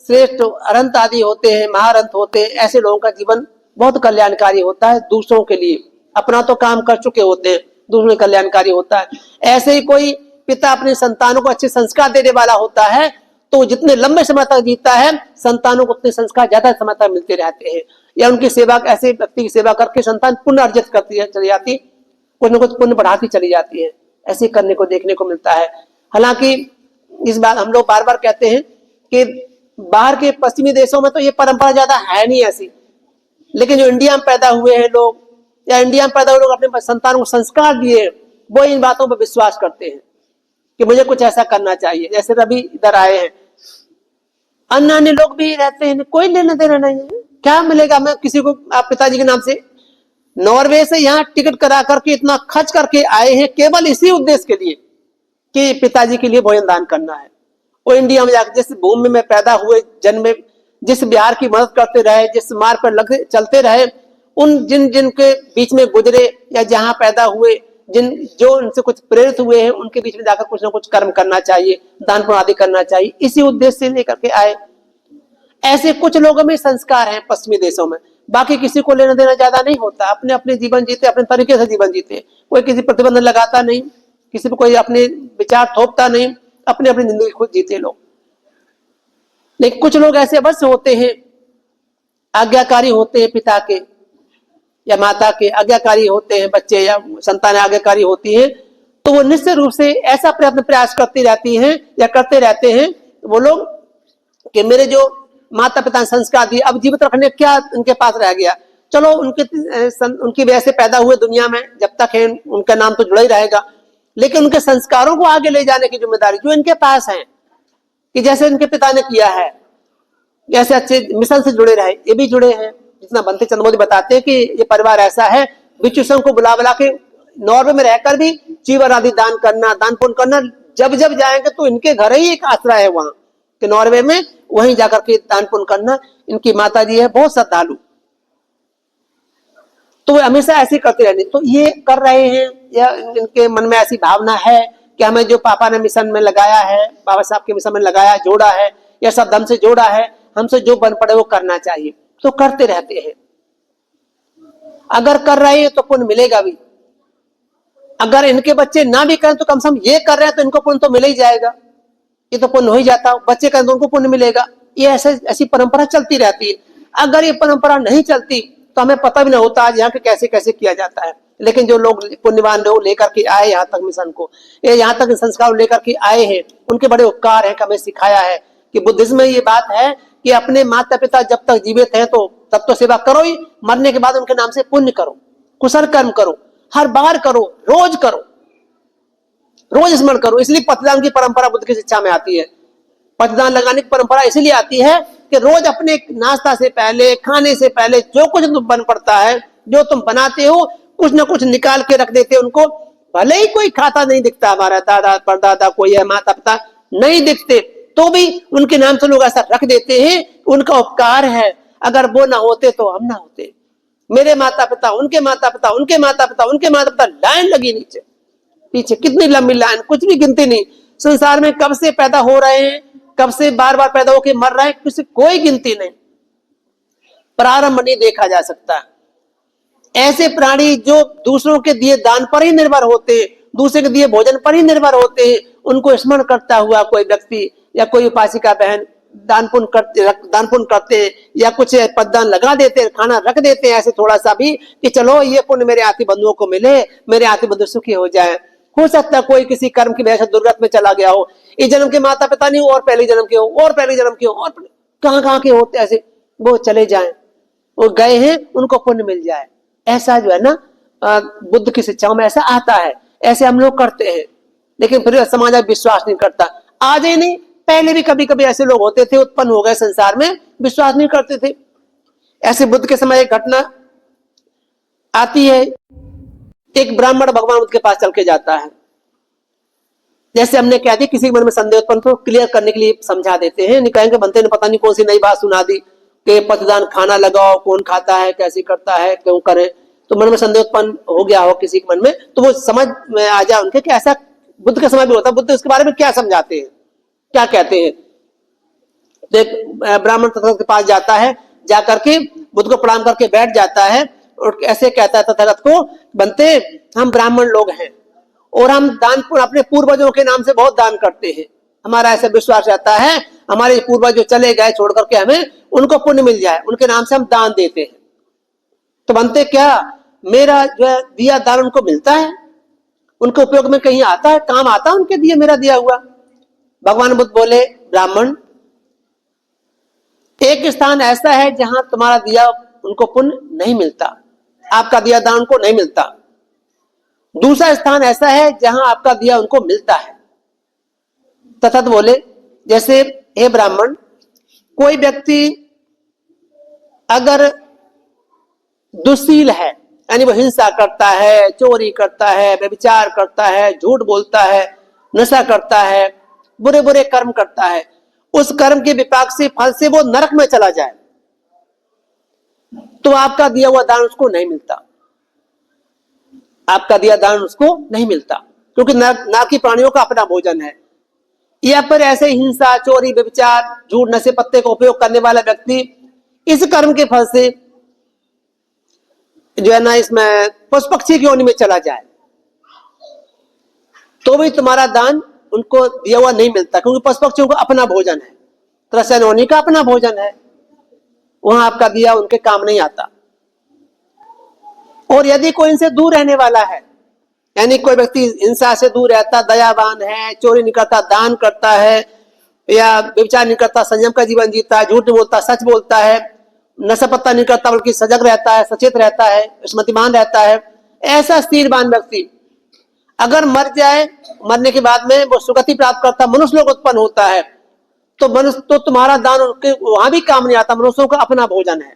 श्रेष्ठ अरंत आदि होते हैं, महारंत होते हैं, ऐसे लोगों का जीवन बहुत कल्याणकारी होता है दूसरों के लिए। अपना तो काम कर चुके होते हैं, दूसरों के कल्याणकारी होता है। ऐसे ही कोई पिता अपने संतानों को अच्छे संस्कार देने वाला होता है तो जितने लंबे समय तक जीता है संतानों को उतने संस्कार ज्यादा समय तक मिलते रहते हैं। या उनकी सेवा, ऐसे व्यक्ति की सेवा करके संतान पुण्य अर्जित करती चली जाती, कुछ न कुछ पुण्य बढ़ाती चली जाती है। ऐसे करने को देखने को मिलता है। हालांकि इस बात हम लोग बार बार कहते हैं कि बाहर के पश्चिमी देशों में तो ये परंपरा ज्यादा है नहीं ऐसी, लेकिन जो इंडिया में पैदा हुए हैं लोग, या इंडिया में पैदा हुए लोग अपने संतानों को संस्कार दिए, वो इन बातों पर विश्वास करते हैं कि मुझे कुछ ऐसा करना चाहिए। जैसे रवि इधर आए हैं, अन्य अन्य लोग भी रहते हैं, कोई लेना देना नहीं है, क्या मिलेगा। मैं किसी को, आप पिताजी के नाम से नॉर्वे से यहाँ टिकट करा करके इतना खर्च करके आए हैं केवल इसी उद्देश्य के लिए कि पिताजी के लिए भोजन दान करना है। वो इंडिया में जाकर जिस भूमि में पैदा हुए, जन्मे, जिस बिहार की मदद करते रहे, जिस मार्ग पर लग चलते रहे, उन जिन जिन के बीच में गुजरे या जहां पैदा हुए, जिन जो उनसे कुछ प्रेरित हुए हैं, उनके बीच में जाकर कुछ ना कुछ कर्म करना चाहिए, दान पुण्य आदि करना चाहिए, इसी उद्देश्य से लेकर के आए। ऐसे कुछ लोगों में संस्कार हैं पश्चिमी देशों में, बाकी किसी को लेना देना ज्यादा नहीं होता। अपने अपने जीवन जीते, अपने तरीके से जीवन जीते, कोई किसी प्रतिबंध लगाता नहीं, किसी पर कोई अपने विचार थोपता नहीं, अपने अपनी जिंदगी खुद जीते लोग। लेकिन कुछ लोग ऐसे अवश्य होते हैं, आज्ञाकारी होते हैं, पिता के या माता के आज्ञाकारी होते हैं, बच्चे या संतान आज्ञाकारी होती है, तो वो निश्चित रूप से ऐसा प्रयास करती रहती हैं या करते रहते हैं वो लोग कि मेरे जो माता पिता ने संस्कार दिए, अब जीवित रखने क्या उनके पास रह गया। चलो उनकी वजह से पैदा हुए दुनिया में, जब तक है उनका नाम तो जुड़ा ही रहेगा, लेकिन उनके संस्कारों को आगे ले जाने की जिम्मेदारी जो इनके पास है, कि जैसे इनके पिता ने किया है, जैसे अच्छे मिशन से जुड़े रहे, ये भी जुड़े हैं। जितना बनते चंद्र मोदी बताते हैं कि ये परिवार ऐसा है, विश्व संघ को बुला बुला के नॉर्वे में रहकर भी चीवर आदि दान करना, दान पुण्य करना, जब जब जाएंगे तो इनके घर ही एक आश्रय है वहां कि नॉर्वे में, वहीं जाकर के दान पुण्य करना। इनकी माता जी है बहुत श्रद्धालु, तो वे हमेशा ऐसे करते रहने। तो ये कर रहे हैं या इनके मन में ऐसी भावना है कि हमें जो पापा ने मिशन में लगाया है, बाबा साहब के मिशन में लगाया, जोड़ा है, या सब धर्म से जोड़ा है, हमसे जो बन पड़े वो करना चाहिए, तो करते रहते हैं। अगर कर रहे हैं तो पुण्य मिलेगा भी, अगर इनके बच्चे ना भी करें तो कम से कम ये कर रहे हैं तो इनको पुण्य तो मिल ही जाएगा, ये तो पुण्य हो ही जाता, बच्चे करें तो उनको पुण्य मिलेगा। ये ऐसी परंपरा चलती रहती है। अगर ये परंपरा नहीं चलती तो हमें पता भी नहीं होता आज यहाँ के कैसे कैसे किया जाता है। लेकिन जो लोग पुण्यवान लोग लेकर के आए यहाँ तक मिशन को, ये यहाँ तक संस्कार लेकर के आए हैं, उनके बड़े उपकार हैं कि हमें सिखाया है कि बुद्धिज्म में ये बात है कि अपने माता पिता जब तक जीवित हैं तो तब तो सेवा करो ही, मरने के बाद उनके नाम से पुण्य करो, कुशल कर्म करो, हर बार करो, रोज करो, रोज स्मरण करो। इसलिए पतिदान की परंपरा बुद्ध की शिक्षा में आती है। पतिदान लगाने की परंपरा इसलिए आती है कि रोज अपने नाश्ता से पहले, खाने से पहले जो कुछ तुम बन पड़ता है, जो तुम बनाते हो, कुछ ना कुछ निकाल के रख देते उनको। भले ही कोई खाता नहीं दिखता, हमारा दादा परदादा कोई है, माता पिता नहीं दिखते, तो भी उनके नाम से लोग ऐसा रख देते हैं, उनका उपकार है। अगर वो ना होते तो हम ना होते। मेरे माता पिता, उनके माता पिता, उनके माता पिता, उनके माता पिता, लाइन लगी नीचे पीछे, कितनी लंबी लाइन, कुछ भी गिनती नहीं। संसार में कब से पैदा हो रहे हैं, कब से बार बार पैदा होकर मर रहे हैं, किसी कोई गिनती नहीं, प्रारंभ नहीं देखा जा सकता। ऐसे प्राणी जो दूसरों के दिए दान पर ही निर्भर होते हैं, दूसरे के दिए भोजन पर ही निर्भर होते हैं, उनको स्मरण करता हुआ कोई व्यक्ति या कोई उपासिका बहन दान पुण्य करते हैं या कुछ पददान लगा देते हैं, खाना रख देते हैं ऐसे थोड़ा सा भी कि चलो ये पुण्य मेरे आती बंधुओं को मिले, मेरे आती बंधु सुखी हो जाए। हो सकता है कोई किसी कर्म की वजह से दुर्गत में चला गया हो, इस जन्म के माता पिता नहीं हो और पहले जन्म के हो, और पहले जन्म के हो, और कहाँ के होते ऐसे, वो चले जाए, वो गए हैं, उनको पुण्य मिल जाए। ऐसा जो है ना बुद्ध की शिक्षाओं में ऐसा आता है, ऐसे हम लोग करते हैं। लेकिन फिर समाज विश्वास नहीं करता। आज ही नहीं, पहले भी कभी कभी ऐसे लोग होते थे, उत्पन्न हो गए संसार में, विश्वास नहीं करते थे। ऐसे बुद्ध के समय एक घटना आती है, एक ब्राह्मण भगवान बुद्ध के पास चल के जाता है। जैसे हमने कह दी, किसी मन में संदेह उत्पन्न तो क्लियर करने के लिए समझा देते हैं, नहीं कहेंगे बनते ने पता नहीं कौन सी नई बात सुना दी कि पतिदान खाना लगाओ, कौन खाता है, कैसे करता है, क्यों करे, तो मन में संदेह उत्पन्न हो गया हो किसी के मन में, तो वो समझ में आ जाए उनके कि ऐसा बुद्ध के समय भी होता है। बुद्ध उसके बारे में क्या समझाते हैं, क्या कहते हैं। देख, ब्राह्मण तथागत के पास जाता है, जाकर के बुद्ध को प्रणाम करके बैठ जाता है और ऐसे कहता है तथागत को, बनते हम ब्राह्मण लोग हैं और हम दान अपने पूर्वजों के नाम से बहुत दान करते हैं, हमारा ऐसा विश्वास रहता है हमारे पूर्वज जो चले गए छोड़ करके हमें उनको पुण्य मिल जाए, उनके नाम से हम दान देते हैं। तो बनते क्या, मेरा जो है दिया दान उनको मिलता है, उनके उपयोग में कहीं आता है, काम आता है उनके दिए मेरा दिया हुआ। भगवान बुद्ध बोले ब्राह्मण, एक स्थान ऐसा है जहां तुम्हारा दिया उनको पुण्य नहीं मिलता, आपका दिया दान उनको नहीं मिलता। दूसरा स्थान ऐसा है जहां आपका दिया उनको मिलता है। तथा बोले जैसे हे ब्राह्मण, कोई व्यक्ति अगर दुशील है, यानी वो हिंसा करता है, चोरी करता है, व्यभिचार करता है, झूठ बोलता है, नशा करता है, बुरे बुरे कर्म करता है, उस कर्म के विपाक से फल से वो नरक में चला जाए तो आपका दिया हुआ दान उसको नहीं मिलता, आपका दिया दान उसको नहीं मिलता, क्योंकि नरक की प्राणियों का अपना भोजन है। या फिर ऐसे हिंसा, चोरी, व्यभिचार, झूठ, नशे पत्ते का उपयोग करने वाला व्यक्ति इस कर्म के फल से जो है ना इसमें पशु पक्षी की योनि में चला जाए तो भी तुम्हारा दान उनको दिया हुआ नहीं मिलता, क्योंकि पशु पक्षियों का अपना भोजन है, त्रसन योनि का अपना भोजन है, वहां आपका दिया उनके काम नहीं आता। और यदि कोई इनसे दूर रहने वाला है, यानी कोई व्यक्ति हिंसा से दूर रहता, दयावान है, चोरी नहीं करता, दान करता है, या व्यभिचार नहीं करता, संयम का जीवन जीता है, झूठ नहीं बोलता, सच बोलता है, नशा पत्ता नहीं करता बल्कि सजग रहता है, सचेत रहता है, स्मृतिमान रहता है, ऐसा स्थिरवान व्यक्ति अगर मर जाए, मरने के बाद में वो सुगति प्राप्त करता, मनुष्य लोग उत्पन्न होता है, तो मनुष्य तो तुम्हारा दान उनके वहां भी काम नहीं आता, मनुष्यों का अपना भोजन है।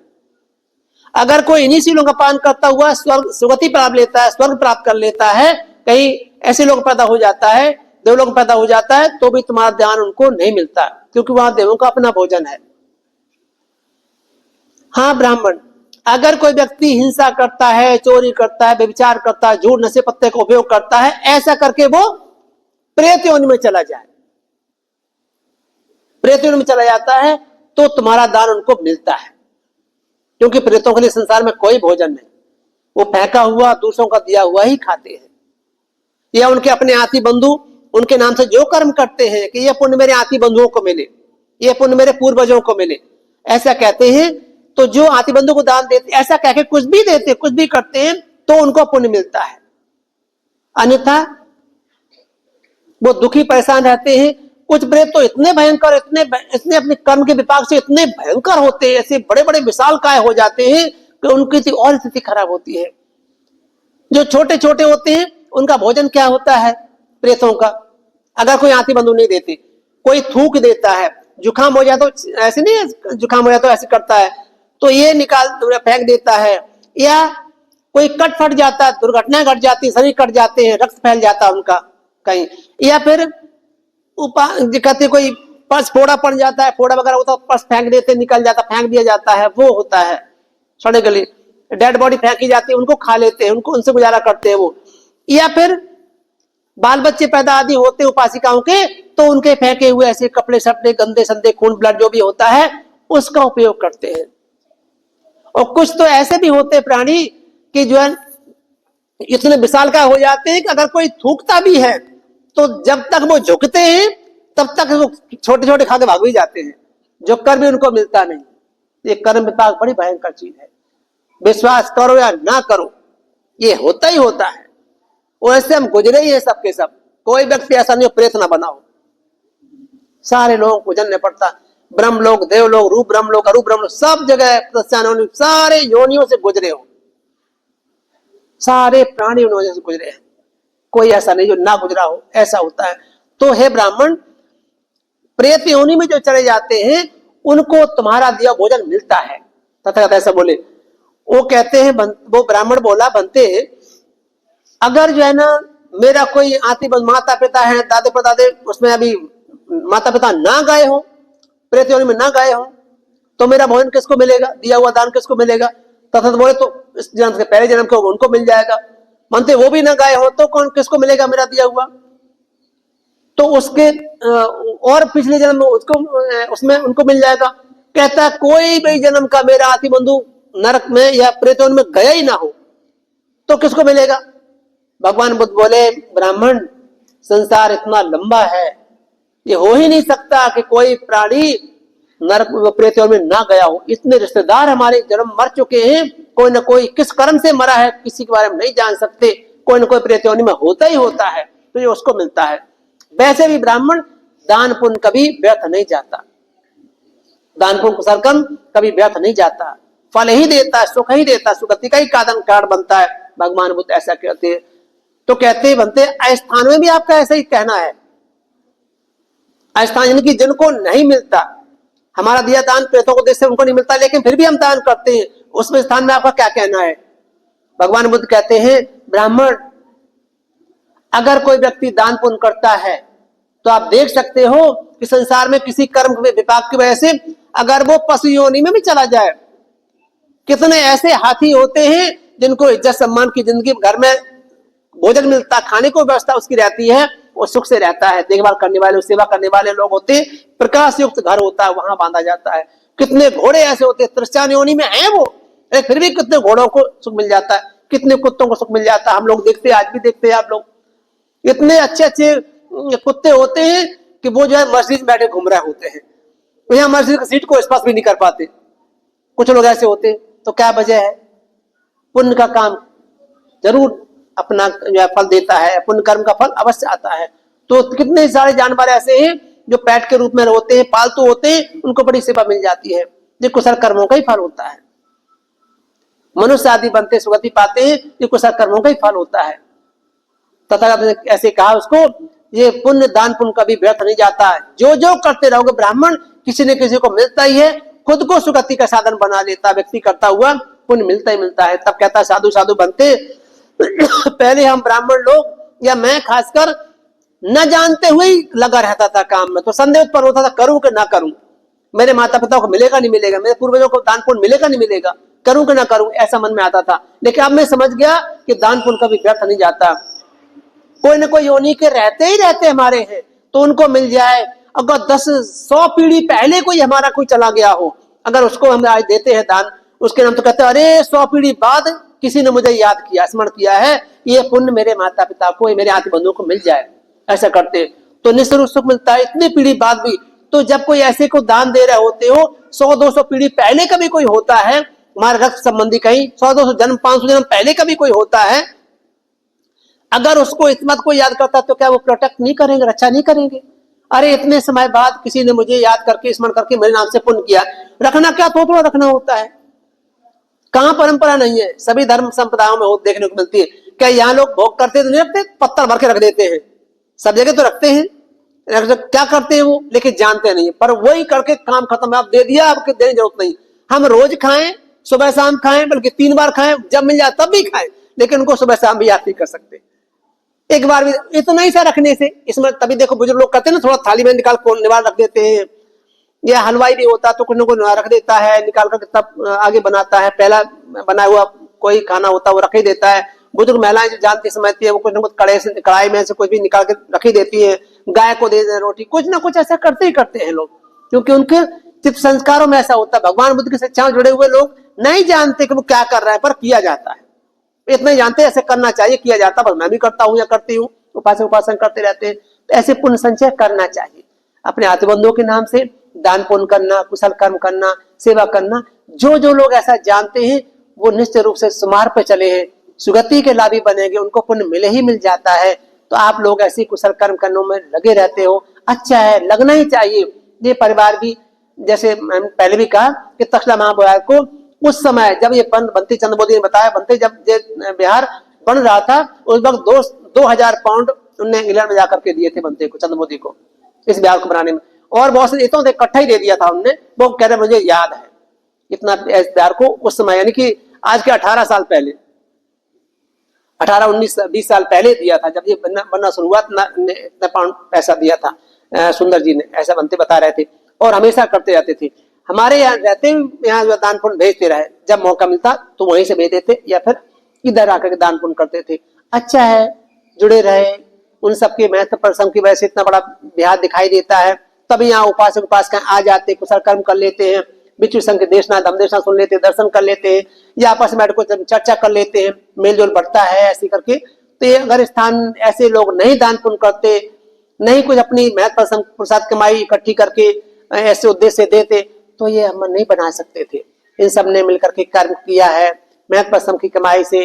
अगर कोई इन्हीं सीलों का पान करता हुआ स्वर्ग सुगति प्राप्त लेता है, स्वर्ग प्राप्त कर लेता है, कहीं ऐसे लोग पैदा हो जाता है, देवलोक पैदा हो जाता है, तो भी तुम्हारा ध्यान उनको नहीं मिलता, क्योंकि वहां देवों का अपना भोजन है। हाँ ब्राह्मण, अगर कोई व्यक्ति हिंसा करता है, चोरी करता है, व्यभिचार करता है, झूठ नशे पत्ते का उपयोग करता है, ऐसा करके वो प्रेत योनि में चला जाए, प्रेत योनि में चला जाता है तो तुम्हारा दान उनको मिलता है, क्योंकि प्रेतों के लिए संसार में कोई भोजन नहीं, वो फेंका हुआ दूसरों का दिया हुआ ही खाते हैं। या उनके अपने आती बंधु उनके नाम से जो कर्म करते हैं कि ये पुण्य मेरे आती बंधुओं को मिले, ये पुण्य मेरे पूर्वजों को मिले, ऐसा कहते हैं, तो जो आती बंधु को दान देते, ऐसा कह के कुछ भी देते, कुछ भी करते हैं तो उनको पुण्य मिलता है, अन्यथा वो दुखी परेशान रहते हैं। कुछ प्रेत तो इतने भयंकर, इतने अपने कर्म के विपाक से इतने भयंकर होते हैं, ऐसे बड़े बड़े विशाल काय हो जाते हैं कि उनकी और स्थिति खराब होती है। जो छोटे छोटे होते हैं उनका भोजन क्या होता है प्रेतों का, अगर कोई आती बंधु नहीं देते, कोई थूक देता है, जुकाम हो जाए तो ऐसे नहीं, जुकाम हो जाए तो ऐसे करता है तो ये निकाल फेंक देता है, या कोई कट फट जाता है, दुर्घटना घट जाती, शरीर कट जाते हैं, रक्त फैल जाता है उनका कहीं, या फिर कहते कोई पर्स फोड़ा पड़ जाता है, फोड़ा वगैरह होता है, पर्स फेंक देते, निकल जाता, फेंक दिया जाता है, वो होता है सड़े गली, डेड बॉडी फेंकी जाती है, उनको खा लेते हैं, उनको उनसे गुजारा करते हैं वो। या फिर बाल बच्चे पैदा आदि होते उपासिकाओं के, तो उनके फेंके हुए ऐसे कपड़े सपड़े गंदे संदे खून ब्लड जो भी होता है उसका उपयोग करते हैं। और कुछ तो ऐसे भी होते प्राणी कि जो है इतने विशालकाय हो जाते हैं कि अगर कोई थूकता भी है तो जब तक वो झुकते हैं तब तक वो छोटे छोटे खा के भाग भी जाते हैं, जो कर भी उनको मिलता नहीं। ये कर्म विपाक बड़ी भयंकर चीज है, विश्वास करो या ना करो ये होता ही होता है। वैसे हम गुजरे ही है सबके सब, कोई व्यक्ति ऐसा नहीं प्रेत ना बनाओ, सारे लोगों को जन्म पड़ता, ब्रह्म लोग, देव लोग, रूप ब्रह्म लोग, अरूप ब्रह्म लोग, सब जगह सारे योनियों से गुजरे हो, सारे प्राणी योनियों से गुजरे हैं, कोई ऐसा नहीं जो ना गुजरा हो, ऐसा होता है। तो हे ब्राह्मण, प्रेत योनि में जो चले जाते हैं उनको तुम्हारा दिया भोजन मिलता है। तथा ऐसा बोले, वो कहते हैं, वो ब्राह्मण बोला बनते, अगर जो है ना मेरा कोई आती माता पिता है, दादे परदादे उसमें अभी माता पिता ना गए हो, प्रेत योनि में ना गए हो, तो मेरा भोजन किसको मिलेगा, दिया हुआ दान किसको मिलेगा। तथा बोले तो इस जन्म के पहले जन्म के उनको मिल जाएगा, मानते वो भी ना गए हो तो कौन किसको मिलेगा मेरा दिया हुआ, तो उसके और पिछले जन्म में उसको उसमें उनको मिल जाएगा। कहता कोई भी जन्म का मेरा आती बंधु नरक में या प्रेत योनि में गया ही ना हो तो किसको मिलेगा। भगवान बुद्ध बोले, ब्राह्मण संसार इतना लंबा है, ये हो ही नहीं सकता कि कोई प्राणी नरक प्रेतों में ना गया हो। इतने रिश्तेदार हमारे जन्म मर चुके हैं, कोई ना कोई किस कर्म से मरा है किसी के बारे में नहीं जान सकते, कोई ना कोई प्रेतयोनि में होता ही होता है, तो ये उसको मिलता है। वैसे भी ब्राह्मण दान पुण्य कभी व्यर्थ नहीं जाता, दान पुण्य कुशल कर्म कभी व्यर्थ नहीं जाता, फल ही देता है, सुख ही देता है, सुगति का ही कारण बनता है। भगवान बुद्ध ऐसा कहते हैं। तो कहते बनते अस्थान में भी आपका ऐसा ही कहना है। अस्थान यानी कि जिनको नहीं मिलता, हमारा दिया दान प्रेतों को देश से उनको नहीं मिलता, लेकिन फिर भी हम दान करते हैं, उसमें स्थान में आपका क्या कहना है? भगवान बुद्ध कहते हैं ब्राह्मण अगर कोई व्यक्ति दान पुण्य करता है तो आप देख सकते हो कि संसार में किसी कर्म विपाक की वजह से अगर वो पशु योनि में भी चला जाए, कितने ऐसे हाथी होते हैं जिनको इज्जत सम्मान की जिंदगी, घर में भोजन मिलता, खाने को व्यवस्था उसकी रहती है, वो सुख से रहता है, देखभाल करने वाले सेवा करने वाले लोग होते हैं, प्रकाश युक्त घर होता है, वहां बांधा जाता है। कितने घोड़े ऐसे होते हैं तृष्णा योनि में है वो, फिर भी कितने घोड़ों को सुख मिल जाता है, कितने कुत्तों को सुख मिल जाता है। हम लोग देखते हैं, आज भी देखते हैं आप लोग, इतने अच्छे अच्छे कुत्ते होते हैं कि वो जो है मस्जिद में बैठे घूम रहे होते हैं, यहाँ मस्जिद की सीट को स्पर्श भी नहीं कर पाते। कुछ लोग ऐसे होते हैं, तो क्या वजह है? पुण्य का काम जरूर अपना फल देता है, पुण्य कर्म का फल अवश्य आता है। तो कितने सारे जानवर ऐसे हैं जो पेट के रूप में होते हैं, पालतू होते हैं, उनको बड़ी सेवा मिल जाती है, ये कुशल कर्मों का ही फल होता है। मनुष्य आदि बनते सुगति पाते हैं, ये कुशल कर्मों का ही फल होता है। तथागत ने ऐसे कहा उसको, ये पुण्य दान पुण्य कभी व्यर्थ नहीं जाता है, जो जो करते रहोगे ब्राह्मण किसी न किसी को मिलता ही है, खुद को सुगति का साधन बना लेता व्यक्ति करता हुआ पुण्य मिलता ही मिलता है। तब कहता है साधु साधु बनते पहले हम ब्राह्मण लोग या मैं खासकर न जानते हुए ही लगा रहता था काम में, तो संदेह उत्पन्न होता था करूं कि ना करूं, मेरे माता पिता को मिलेगा नहीं मिलेगा, मेरे पूर्वजों को दान पुण्य मिलेगा नहीं मिलेगा, करूं कि ना करूं, ऐसा मन में आता था। लेकिन अब मैं समझ गया कि दान पुण्य कभी व्यर्थ नहीं जाता, कोई न कोई योनि के रहते ही रहते हमारे हैं, तो उनको मिल जाए। अगर 10-100 पीढ़ी पहले कोई हमारा कोई चला गया हो, अगर उसको हम आज देते हैं दान, उसके नाम तो कहते हैं अरे 100 पीढ़ी बाद किसी ने मुझे याद किया, स्मरण किया है, ये पुण्य मेरे माता पिता को, मेरे आदि बंधुओं को मिल जाए, ऐसा करते तो निश्चित सुख मिलता है इतनी पीढ़ी बाद भी। तो जब कोई ऐसे को दान दे रहे होते हो, 100-200 पीढ़ी पहले का भी कोई होता है, हमारे रक्त संबंधी कहीं 100-200 जन्म 500 जन्म पहले का भी कोई होता है, अगर उसको इस बात को याद करता तो क्या वो प्रोटेक्ट नहीं करेंगे, रक्षा नहीं करेंगे? अरे इतने समय बाद किसी ने मुझे याद करके स्मरण करके मेरे नाम से पुण्य किया, रखना क्या थोड़ा रखना होता है। कहां परंपरा नहीं है, सभी धर्म संप्रदायों में देखने को मिलती है। क्या यहाँ लोग भोग करते तो नहीं रखते, पत्थर भर के रख देते हैं, सब जगह तो रखते हैं, क्या करते हैं वो, लेकिन जानते नहीं, पर वही करके काम खत्म, आप दे दिया, आपके देने की जरूरत नहीं। हम रोज खाएं, सुबह शाम खाएं, बल्कि 3 बार खाएं, जब मिल जाए तब भी खाएं, लेकिन उनको सुबह शाम भी याद नहीं कर सकते, एक बार भी। इतना ही सा रखने से, इसमें तभी देखो बुजुर्ग लोग कहते हैं ना, थोड़ा थाली में निकाल को निवार रख देते हैं, या हलवाई भी होता तो कुछ न कुछ रख देता है, निकाल कर तब आगे बनाता है, पहला बनाया हुआ कोई खाना होता है वो रख ही देता है। बुजुर्ग महिलाएं जो जानती समझती है, वो कुछ न कुछ कढ़ाई में से कुछ भी निकाल के रख ही देती है, गाय को दे दे रोटी, कुछ ना कुछ ऐसा करते ही करते हैं लोग, क्योंकि उनके चित्त संस्कारों में ऐसा होता है। भगवान बुद्ध की शिक्षाओं जुड़े हुए लोग नहीं जानते कि वो क्या कर रहा है, पर किया जाता है, इतना ही जानते ऐसे करना चाहिए, किया जाता, पर मैं भी करता हूँ या करती हूँ, उपासन करते रहते हैं। तो ऐसे पुण्य संचय करना चाहिए, अपने आत्मबंधुओं के नाम से दान पुण्य करना, कुशल कर्म करना, सेवा करना। जो जो लोग ऐसा जानते हैं वो निश्चित रूप से सुमार्ग पे चले हैं, सुगति के लाभी बनेंगे, उनको पुण्य मिले ही मिल जाता है। तो आप लोग ऐसे कुशल कर्म करने में लगे रहते हो, अच्छा है, लगना ही चाहिए। ये परिवार भी, जैसे मैंने पहले भी कहा कि तक्षशिला महाविहार को उस समय जब ये बंती चंद्र मोदी ने बताया, बंती जब बिहार बन रहा था, उस वक्त 2000 पाउंड उनने इंग्लैंड में जाकर के दिए थे बंते को, चंद्र मोदी को, इस बिहार को बनाने में, और बहुत से इतना इकट्ठा ही दे दिया था उनने। वो कह रहे मुझे याद है इतना इस बिहार को उस समय, यानी कि आज के 18 साल पहले, 18, 19, 20 साल पहले दिया था, जब ये बनना शुरुआत इतना पाउंड पैसा दिया था सुंदर जी ने, ऐसा बनते बता रहे थे, और हमेशा करते रहते थे। हमारे यहाँ रहते यहाँ दान पुण्य भेजते रहे, जब मौका मिलता तो वहीं से भेजते थे, या फिर इधर आकर के दान पुण्य करते थे। अच्छा है, जुड़े रहे, उन सबके महत्व प्रसंग की वजह से इतना बड़ा बिहार दिखाई देता है। तभी यहाँ उपासक उपासक आ जाते, कुशल कर्म कर लेते हैं, विष्णु संघ के देशना धमदेशना सुन लेते हैं, दर्शन कर लेते हैं, या आपस में बैठ कर चर्चा कर लेते हैं, मेल जोल बढ़ता है ऐसे करके। तो ये अगर स्थान ऐसे लोग नहीं दान पुण्य करते, नहीं कुछ अपनी मेहनत प्रसाद कमाई इकट्ठी करके ऐसे उद्देश्य से देते तो ये हम नहीं बना सकते थे। इन सब ने मिलकर के कर्म किया है, मेहनत परिश्रम की कमाई से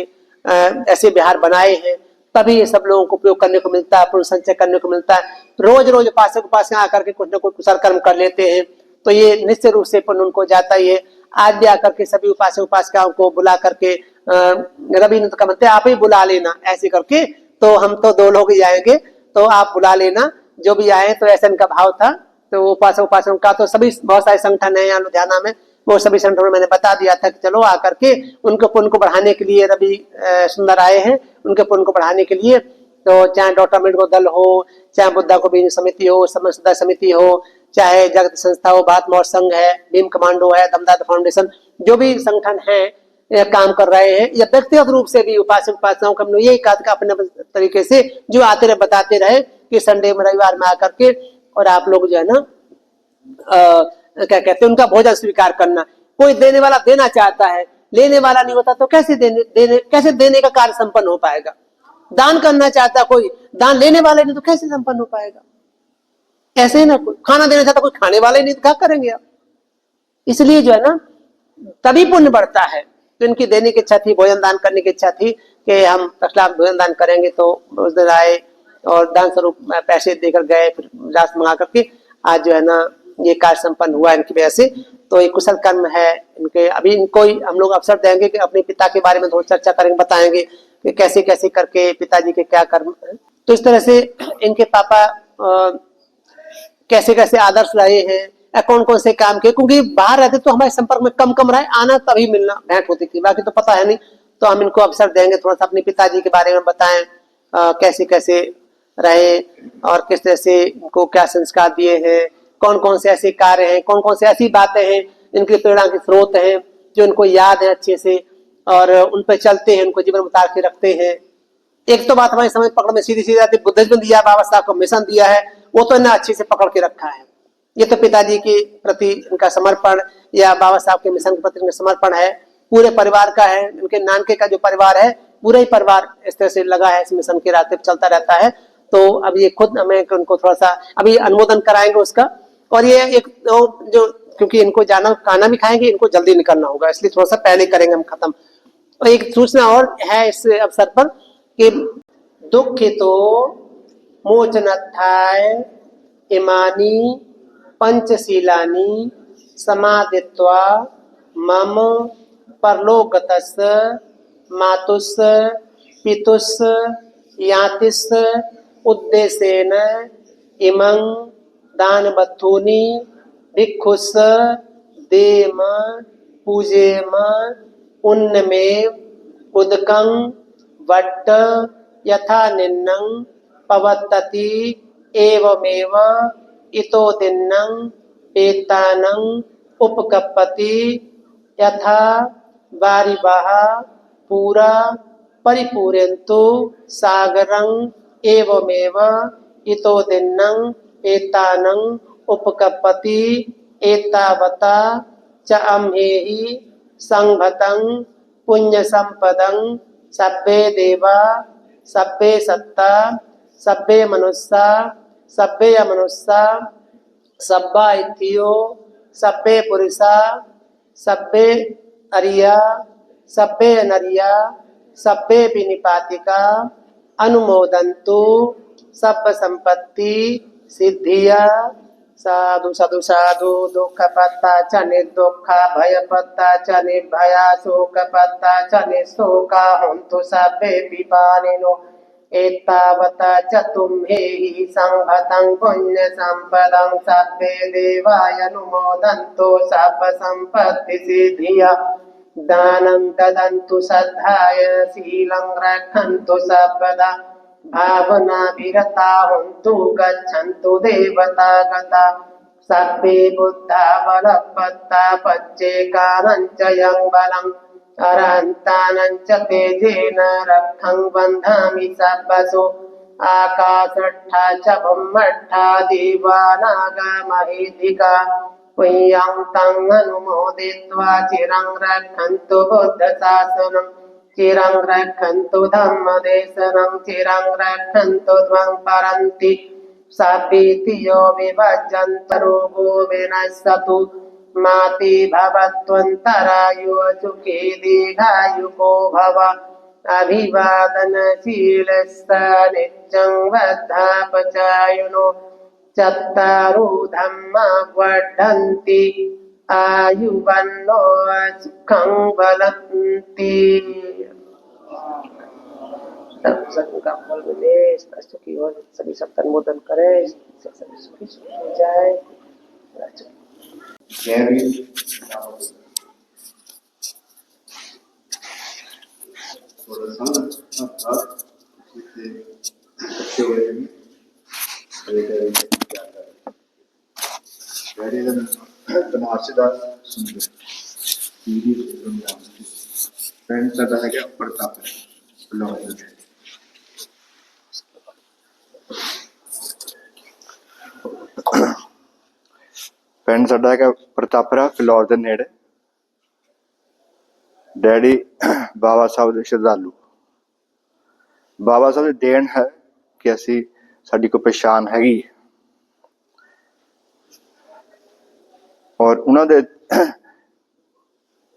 ऐसे विहार बनाए हैं, तभी ये सब लोगों को उपयोग करने को मिलता है, पुण्य संचय करने को मिलता है। रोज रोज उपासक उपासक आकर के कुछ न कुछ कुशल कर्म कर लेते हैं तो ये निश्चित रूप से पुण्य उनको जाता ही है। आज भी आकर के सभी उपासक उपासिकाओं को बुला करके रवि ने तो कहते आप ही बुला लेना ऐसे करके, तो हम तो 2 लोग ही आएंगे तो आप बुला लेना जो भी आए, तो ऐसा इनका भाव था। तो उपासक उपासकों का तो सभी बहुत सारे संगठन है यहाँ लुधियाना में, वो सभी संगठनों में मैंने बता दिया था कि चलो आकर के उनके पुण्य को बढ़ाने के लिए रवि सुंदर आए हैं, उनके पुण्य को बढ़ाने के लिए। तो चाहे डॉक्टर अम्बेडकर दल हो, चाहे बुद्धा को बीन समिति हो, समस्त समिति हो, चाहे जगत संस्था हो, भारत मौर्य संघ है, भीम कमांडो है, दमदार फाउंडेशन, जो भी संगठन है काम कर रहे हैं, या व्यक्तिगत रूप से भी उपासक उपासनाओं का यही कहा अपने तरीके से जो आते रहे बताते रहे कि संडे में रविवार में आकर के और आप लोग जो है ना क्या कहते हैं उनका भोजन स्वीकार करना। कोई देने वाला देना चाहता है, लेने वाला नहीं होता तो कैसे देने का कार्य संपन्न हो पाएगा। दान करना चाहता कोई, दान लेने वाले नहीं तो कैसे संपन्न हो पाएगा। ऐसे ही ना कोई खाना देना चाहता, कोई खाने वाले नहीं तो क्या करेंगे आप। इसलिए जो है ना तभी पुण्य बढ़ता है। तो इनकी देने की इच्छा थी, भोजन दान करने की इच्छा थी कि हम 10 लाख भोजन दान करेंगे, तो उस दिन आए और दान स्वरूप पैसे देकर गए, फिर राशि मंगा करके आज जो है ना ये कार्य संपन्न हुआ इनकी वजह से। तो ये कुशल कर्म है इनके। अभी इनको हम लोग अवसर देंगे कि अपने पिता के बारे में थोड़ी चर्चा करेंगे, बताएंगे कि कैसे कैसे करके पिताजी के क्या कर्म है। तो इस तरह से इनके पापा कैसे कैसे आदर्श रहे हैं, कौन कौन से काम किए, क्योंकि बाहर रहते तो हमारे संपर्क में कम रहे, आना तभी मिलना भेंट होती थी, बाकी तो पता है नहीं। तो हम इनको अवसर देंगे, थोड़ा सा अपने पिताजी के बारे में बताएं, कैसे कैसे रहे और किस तरह से इनको क्या संस्कार दिए हैं, कौन कौन से ऐसे कार्य हैं, कौन कौन से ऐसी बातें हैं इनकी प्रेरणा के स्रोत हैं जो इनको याद है अच्छे से और उन पर चलते हैं, उनको जीवन में उतार के रखते हैं। एक तो बात हमारी समझ पकड़ में सीधी सीधी आती, बुद्धिज्म दिया, बाबा साहब को मिशन दिया है, वो तो इन्हें अच्छे से पकड़ के रखा है। ये तो पिताजी के प्रति इनका समर्पण या बाबा साहब के मिशन के प्रति इनका समर्पण है, पूरे परिवार का है। इनके नानके का जो परिवार है, पूरा ही परिवार इस तरह से लगा है, इस मिशन के रास्ते पर चलता रहता है। तो अब ये खुद हमें उनको थोड़ा सा अभी अनुमोदन कराएंगे उसका। और ये एक जो क्योंकि इनको जाना खाना भी खाएंगे, इनको जल्दी निकलना होगा, इसलिए थोड़ा सा पहले करेंगे हम खत्म। और एक सूचना और है इस अवसर पर कि दुखितो मोचनत्थाय इमानी पंचशीलानि समादित्वा मम परलोकतस् मातुस् पितुस् यातिस् उद्देशेन इमं दानवत्थूनि भिक्षुस् देम पूजेम उन्नमेव उदकं वट्ट यथा निन्नं पवत्तति एवमेव इतो दिन्नं एतानं उपकप्पति यथा वारिवाह पूरा परिपूरयन्तु सागरं एवमेव इतो दिन्नं एतानं उपकप्पति एतावता च अम्हेहि संभतं पुण्य संपदं सब्बे देवा सब्बे सत्ता सब्बे मनुष्या सब्बे अमनुष्या सब्बा इत्यो सब्बे पुरुषा सब्बे अरिया सब्बे अनरिया सब्बे विनिपातिका अनुमोदन्तु सब्ब संपत्ति सिद्धिया। साधु साधु साधु दुख पत्ता च निर्दुखा भय पत्ता च निर्भया शोक पत्ता च निशोका हन्तु सब्बे विपानिनो एतावता च तुम्हेहि संभतं पुण्य संपदं सब्बे देवाय अनुमोदन्तु सब्ब संपत्ति सिद्धिया। दानं ददन्तु श्रद्धाय शीलं रक्षन्तु सर्वदा भावना विरता हन्तु गच्छन्तु देवता गता सब्बे बुद्धा बलपत्ता पच्चेकानं च यं बलम् अरहन्तानं च तेजेन रक्षं बन्धामि सर्वसु आकाशट्ठा च ब्रह्मट्ठा देवानागा महीधिका पुय्यं तं अनुमोदित्वा चिरं रक्षन्तु बुद्धशासनम् चिरं रक्षन्तु धम्मदेशनं चिरं रक्षन्तु त्वं परन्ति सापीति यो विभजन्तरोगो विनश्यतु माति भवत्वन्तरायो सुखे दीर्घायुको भव अभिवादनशीलस्स नित्यं वद्धापचायुनो चत्तारो धम्मा वर्धन्ति आयुवन्नो सुखं बलन्ति। का फल मिले, सुखी हो, सभी सब अनुमोदन करे, सभी सुखी हो जाए। बनारसीदा सुंदर फ्रेंड साडा है प्रताप ਪਿੰਡ ਸਾਡਾ ਹੈਗਾ ਪ੍ਰਤਾਪਰਾ ਫਿਲੌਰ ਦੇ ਨੇੜੇ। ਡੈਡੀ ਬਾਬਾ ਸਾਹਿਬ ਦੇ ਸ਼ਰਧਾਲੂ। ਬਾਬਾ ਸਾਹਿਬ ਦੀ ਦੇਣ ਹੈ ਕਿ ਅਸੀਂ ਸਾਡੀ ਕੋਈ ਪਛਾਣ ਹੈਗੀ ਔਰ ਉਹਨਾਂ ਦੇ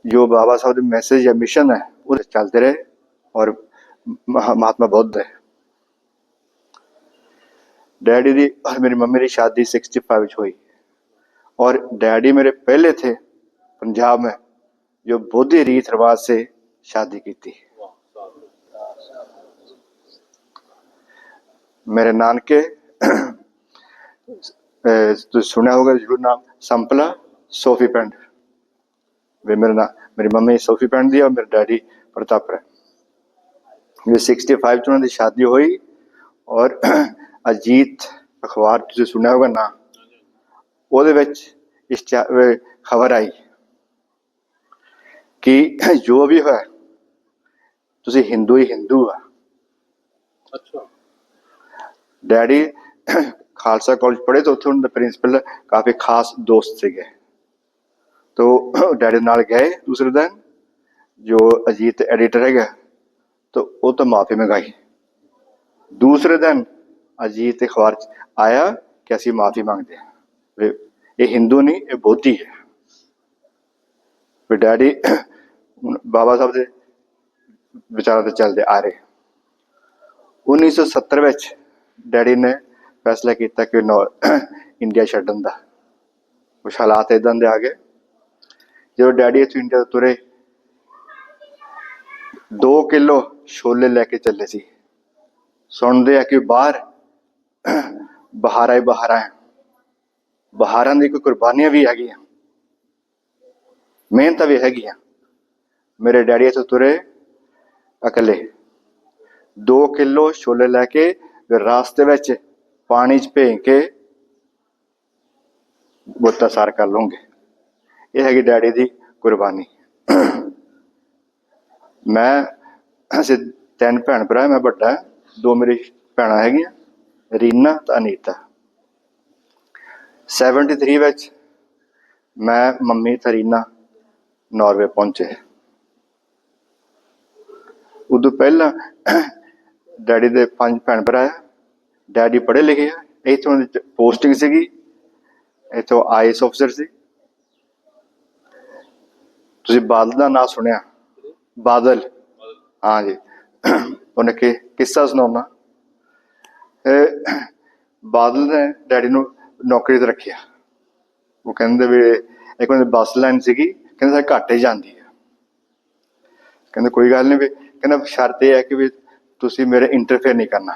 ਜੋ ਬਾਬਾ ਸਾਹਿਬ ਦੇ ਮੈਸੇਜ ਜਾਂ ਮਿਸ਼ਨ ਹੈ ਉਹ ਚੱਲਦੇ ਰਹੇ ਔਰ ਮਹਾਤਮਾ ਬੁੱਧ ਹੈ। डैडी दी और मेरी मम्मी की शादी 65 हुई और डैडी मेरे पहले थे पंजाब में जो बौद्धी रीत रिवाज से शादी की थी। मेरे नानके सुना होगा जरूर नाम संपला सोफी पिंड। वे मेरी मम्मी सोफी पिंड दी और मेरे डैडी प्रताप है। 65 उन्होंने शादी हुई और अजीत अखबार तुझे सुना होगा ना, ਉਹਦੇ ਵਿੱਚ इस खबर आई कि जो भी है तुझे हिंदू ही हिंदू आ। अच्छा। डैडी खालसा कॉलेज पढ़े तो उत्थे उनके प्रिंसिपल काफी खास दोस्त थे, तो डैडी नाल गए। दूसरे दिन जो अजीत एडिटर है तो वो तो माफी मंगाई। दूसरे दिन अजीत अखबार आया कि असं माफी मांगते हैं, ये हिंदू नहीं ये बौद्धी है। फिर डैडी बाबा साहब के विचारों से चलते आ रहे। 1970 में डैडी ने फैसला किया कि इंडिया छड्डन दा। कुछ हालात इदां दे आ गए जो डैडी इत्थों इंडिया तुरे 2 किलो छोले लैके चले सी। सुनते हैं कि बाहर बहारा है, बहारां दी कोई कुर्बानियां भी हैगी, मेहनत भी हैगी। मेरे डैडी इत्थों तुरे अकेले 2 किलो छोले लैके रास्ते में पानी च भें के बोता सार कर लूंगे। ये हैगी डैडी दी कुर्बानी। मैं असीं 3 भैन भरा, मैं बड़ा, 2 मेरी भैन हैगियां रीना तो अनीता। 73 में मैं मम्मी ते रीना नॉर्वे पहुंचे। उदों पहला डैडी दे 5 भैन भरा। डैडी पढ़े लिखे है, इतों पोस्टिंग सी, इतों IAS ऑफिसर सी। तुसीं बादल का नाम सुनिया? बादल, हाँ जी। उन्हें किस्सा सुनाना। बादल ने डैडी नूं नौकरी ते रखिया। वो कहते भी एक बस लाइन सी, कहते घट ही जाती है। कहते कोई गल नहीं, भी कहना शर्त यह है कि भी तुसीं मेरे इंटरफेयर नहीं करना।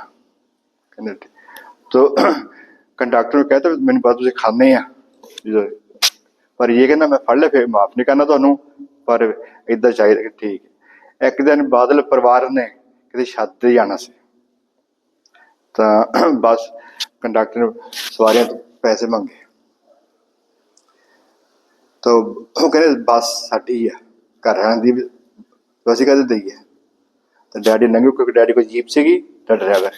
कहते तो कंडक्टर ने कहता मैंने पता तुसीं खाने आ, पर ये कहना मैं फड़ लिया फिर माफ नहीं करना तुहानूं, पर इदा चाहिए। ठीक है। एक दिन बादल परिवार ने किसी छत ते जाना सी, तो बस कंडक्टर ने सवारियां तो पैसे मंगे, तो वो कहते बस साडी है, घर आने की तो असीं कहते दईए। तो डैडी लंघे क्योंकि डैडी को जीप सी तो ड्राइवर,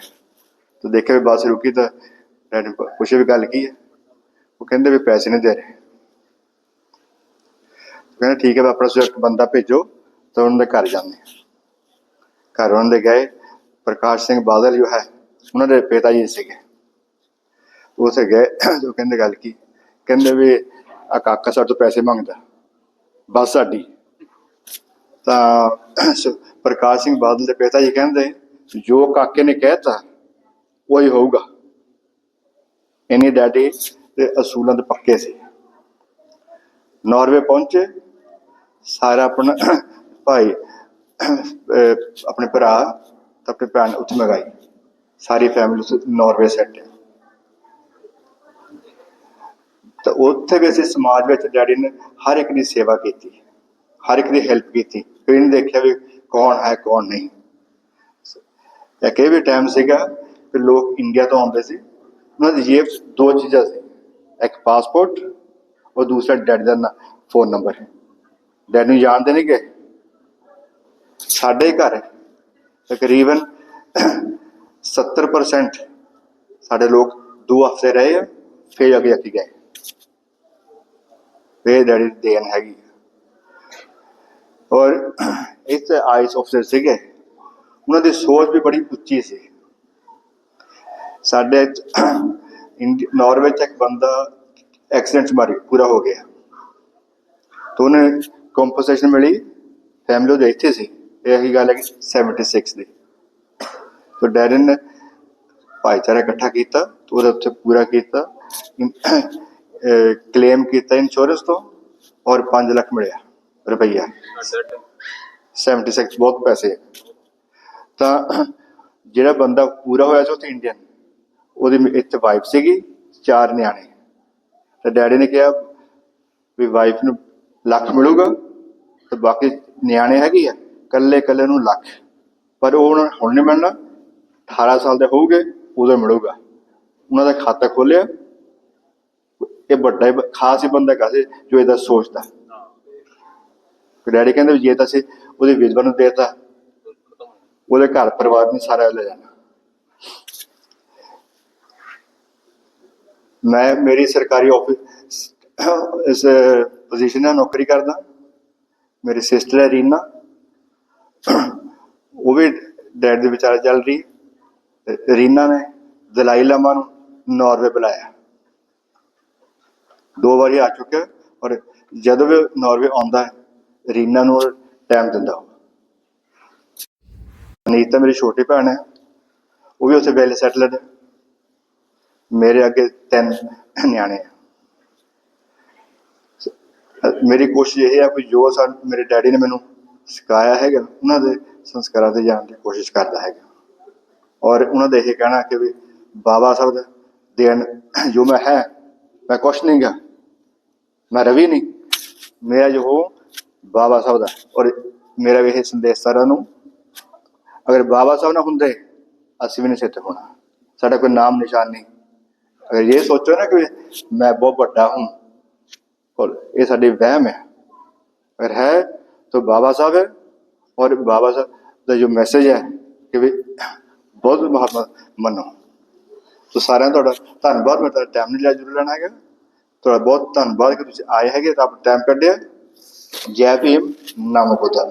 तो देखे भी बस रुकी, तो डैडी पूछे भी गल की है। वो कहते भी पैसे नहीं दे रहे। कहते ठीक है, अपना एक बंदा भेजो, तो उन्होंने घर जाने। घर उन्होंने गए। प्रकाश सिंह बादल जो है उन्होंने पिता जी से, उसे गए तो कहते गल की कहते भी आ काका साडे तो पैसे मंगदा बस साडी तो प्रकाश सिंह बादल के पिता जी कहते जो काके ने कहता वही होगा। इन्हीं डैडी के असूलों के पक्के से नॉर्वे पहुंचे सारा अपना भाई अपने भरा तो अपनी भैन उत्थे मंगाई सारी फैमिली नॉर्वे सैट है। तो उत्थे भी असीं समाज में डैडी ने हर एक की सेवा की, हर एक की हेल्प की, कोई नहीं देखा भी कौन है कौन नहीं। एक ये भी टाइम सीगा कि लोग इंडिया तो आते थे उन्होंने जेब दो चीज़ा सी, एक पासपोर्ट और दूसरा डैडी का फोन नंबर। डैडी जानते नहीं गए साढ़े घर तकरीबन 70% साढ़े लोग 2 हफ्ते रहे फिर अगे अगे गए। फिर डैडी देन हैगी। और इस आईएएस ऑफिसर सीगे उन्होंने सोच भी बड़ी उच्ची सी। साढ़े नॉर्वे एक बंदा एक्सीडेंट मारी पूरा हो गया तो उन्हें कंपनसेशन मिली, फैमिली वो इतने सी यही गल है कि 76 की। तो डैडी ने भाईचारा इकट्ठा किया तो उत्थे पूरा किया, क्लेम किया इंश्योरेंस तो और 5 लाख मिले रुपया 76 बहुत पैसे। तो जो बंदा पूरा होया सी उत्थे इंडियन वो इतने वाइफ सी 4 न्याणे। तो डैडी ने कहा भी वाइफ न लख मिलूगा तो बाकी न्याणे हैगे आ कल्ले कल्ले नूं लख, पर वो हुण नहीं मिलना 18 साल के हो गए उदों मिलूगा। उन्होंने खाता खोलिया, ये बड़ा खास ही बंदा कैसे जो इदा सोचता। डैडी कहते जे तो असीं उहदी विधवा नूं देता वो घर परिवार ने सारा ले जाना। मैं मेरी सरकारी ऑफिस इस पोजीशन है नौकरी करदा। मेरी सिस्टर है रीना, वो भी डैड के विचार चल रही। रीना ने दलाई लामा नॉर्वे बुलाया, 2 बारी आ चुके और जदों भी नॉर्वे आता है रीना नूं टाइम दिंदा। अनीता मेरी छोटी भैन है, वो भी उत्थे वेल सैटल्ड है। मेरे अगे 3 न्याणे हैं। मेरी कोशिश यही है कि जो मेरे डैडी ने मैनू सिखाया है उन्होंने संस्कारों से जाने की कोशिश करता है। और उन्होंने यही कहना कि भी बाबा साहब देन जो मैं है मैं कुछ नहीं गा, मैं रवि नहीं, मेरा जो हो बाबा साहब का। और मेरा भी यही संदेश सारा नूं, अगर बाबा साहब ना होंदे असीं भी नहीं सिद्ध होना, साडा कोई नाम निशान नहीं। अगर ये सोचो ना कि मैं बहुत बड़ा हूँ और ये साडी वहम है, अगर है तो बाबा साहब है। और बाबा साहब का जो मैसेज है कि भी बहुत महात्मा मनो। तो सारे धन्यवाद, मैं टाइम नहीं लिया जरूर लेना है। थोड़ा बहुत धन्यवाद कि तुसीं आए है, तो आप टाइम कढ़िया। जय भीम, नमो बुद्धाय।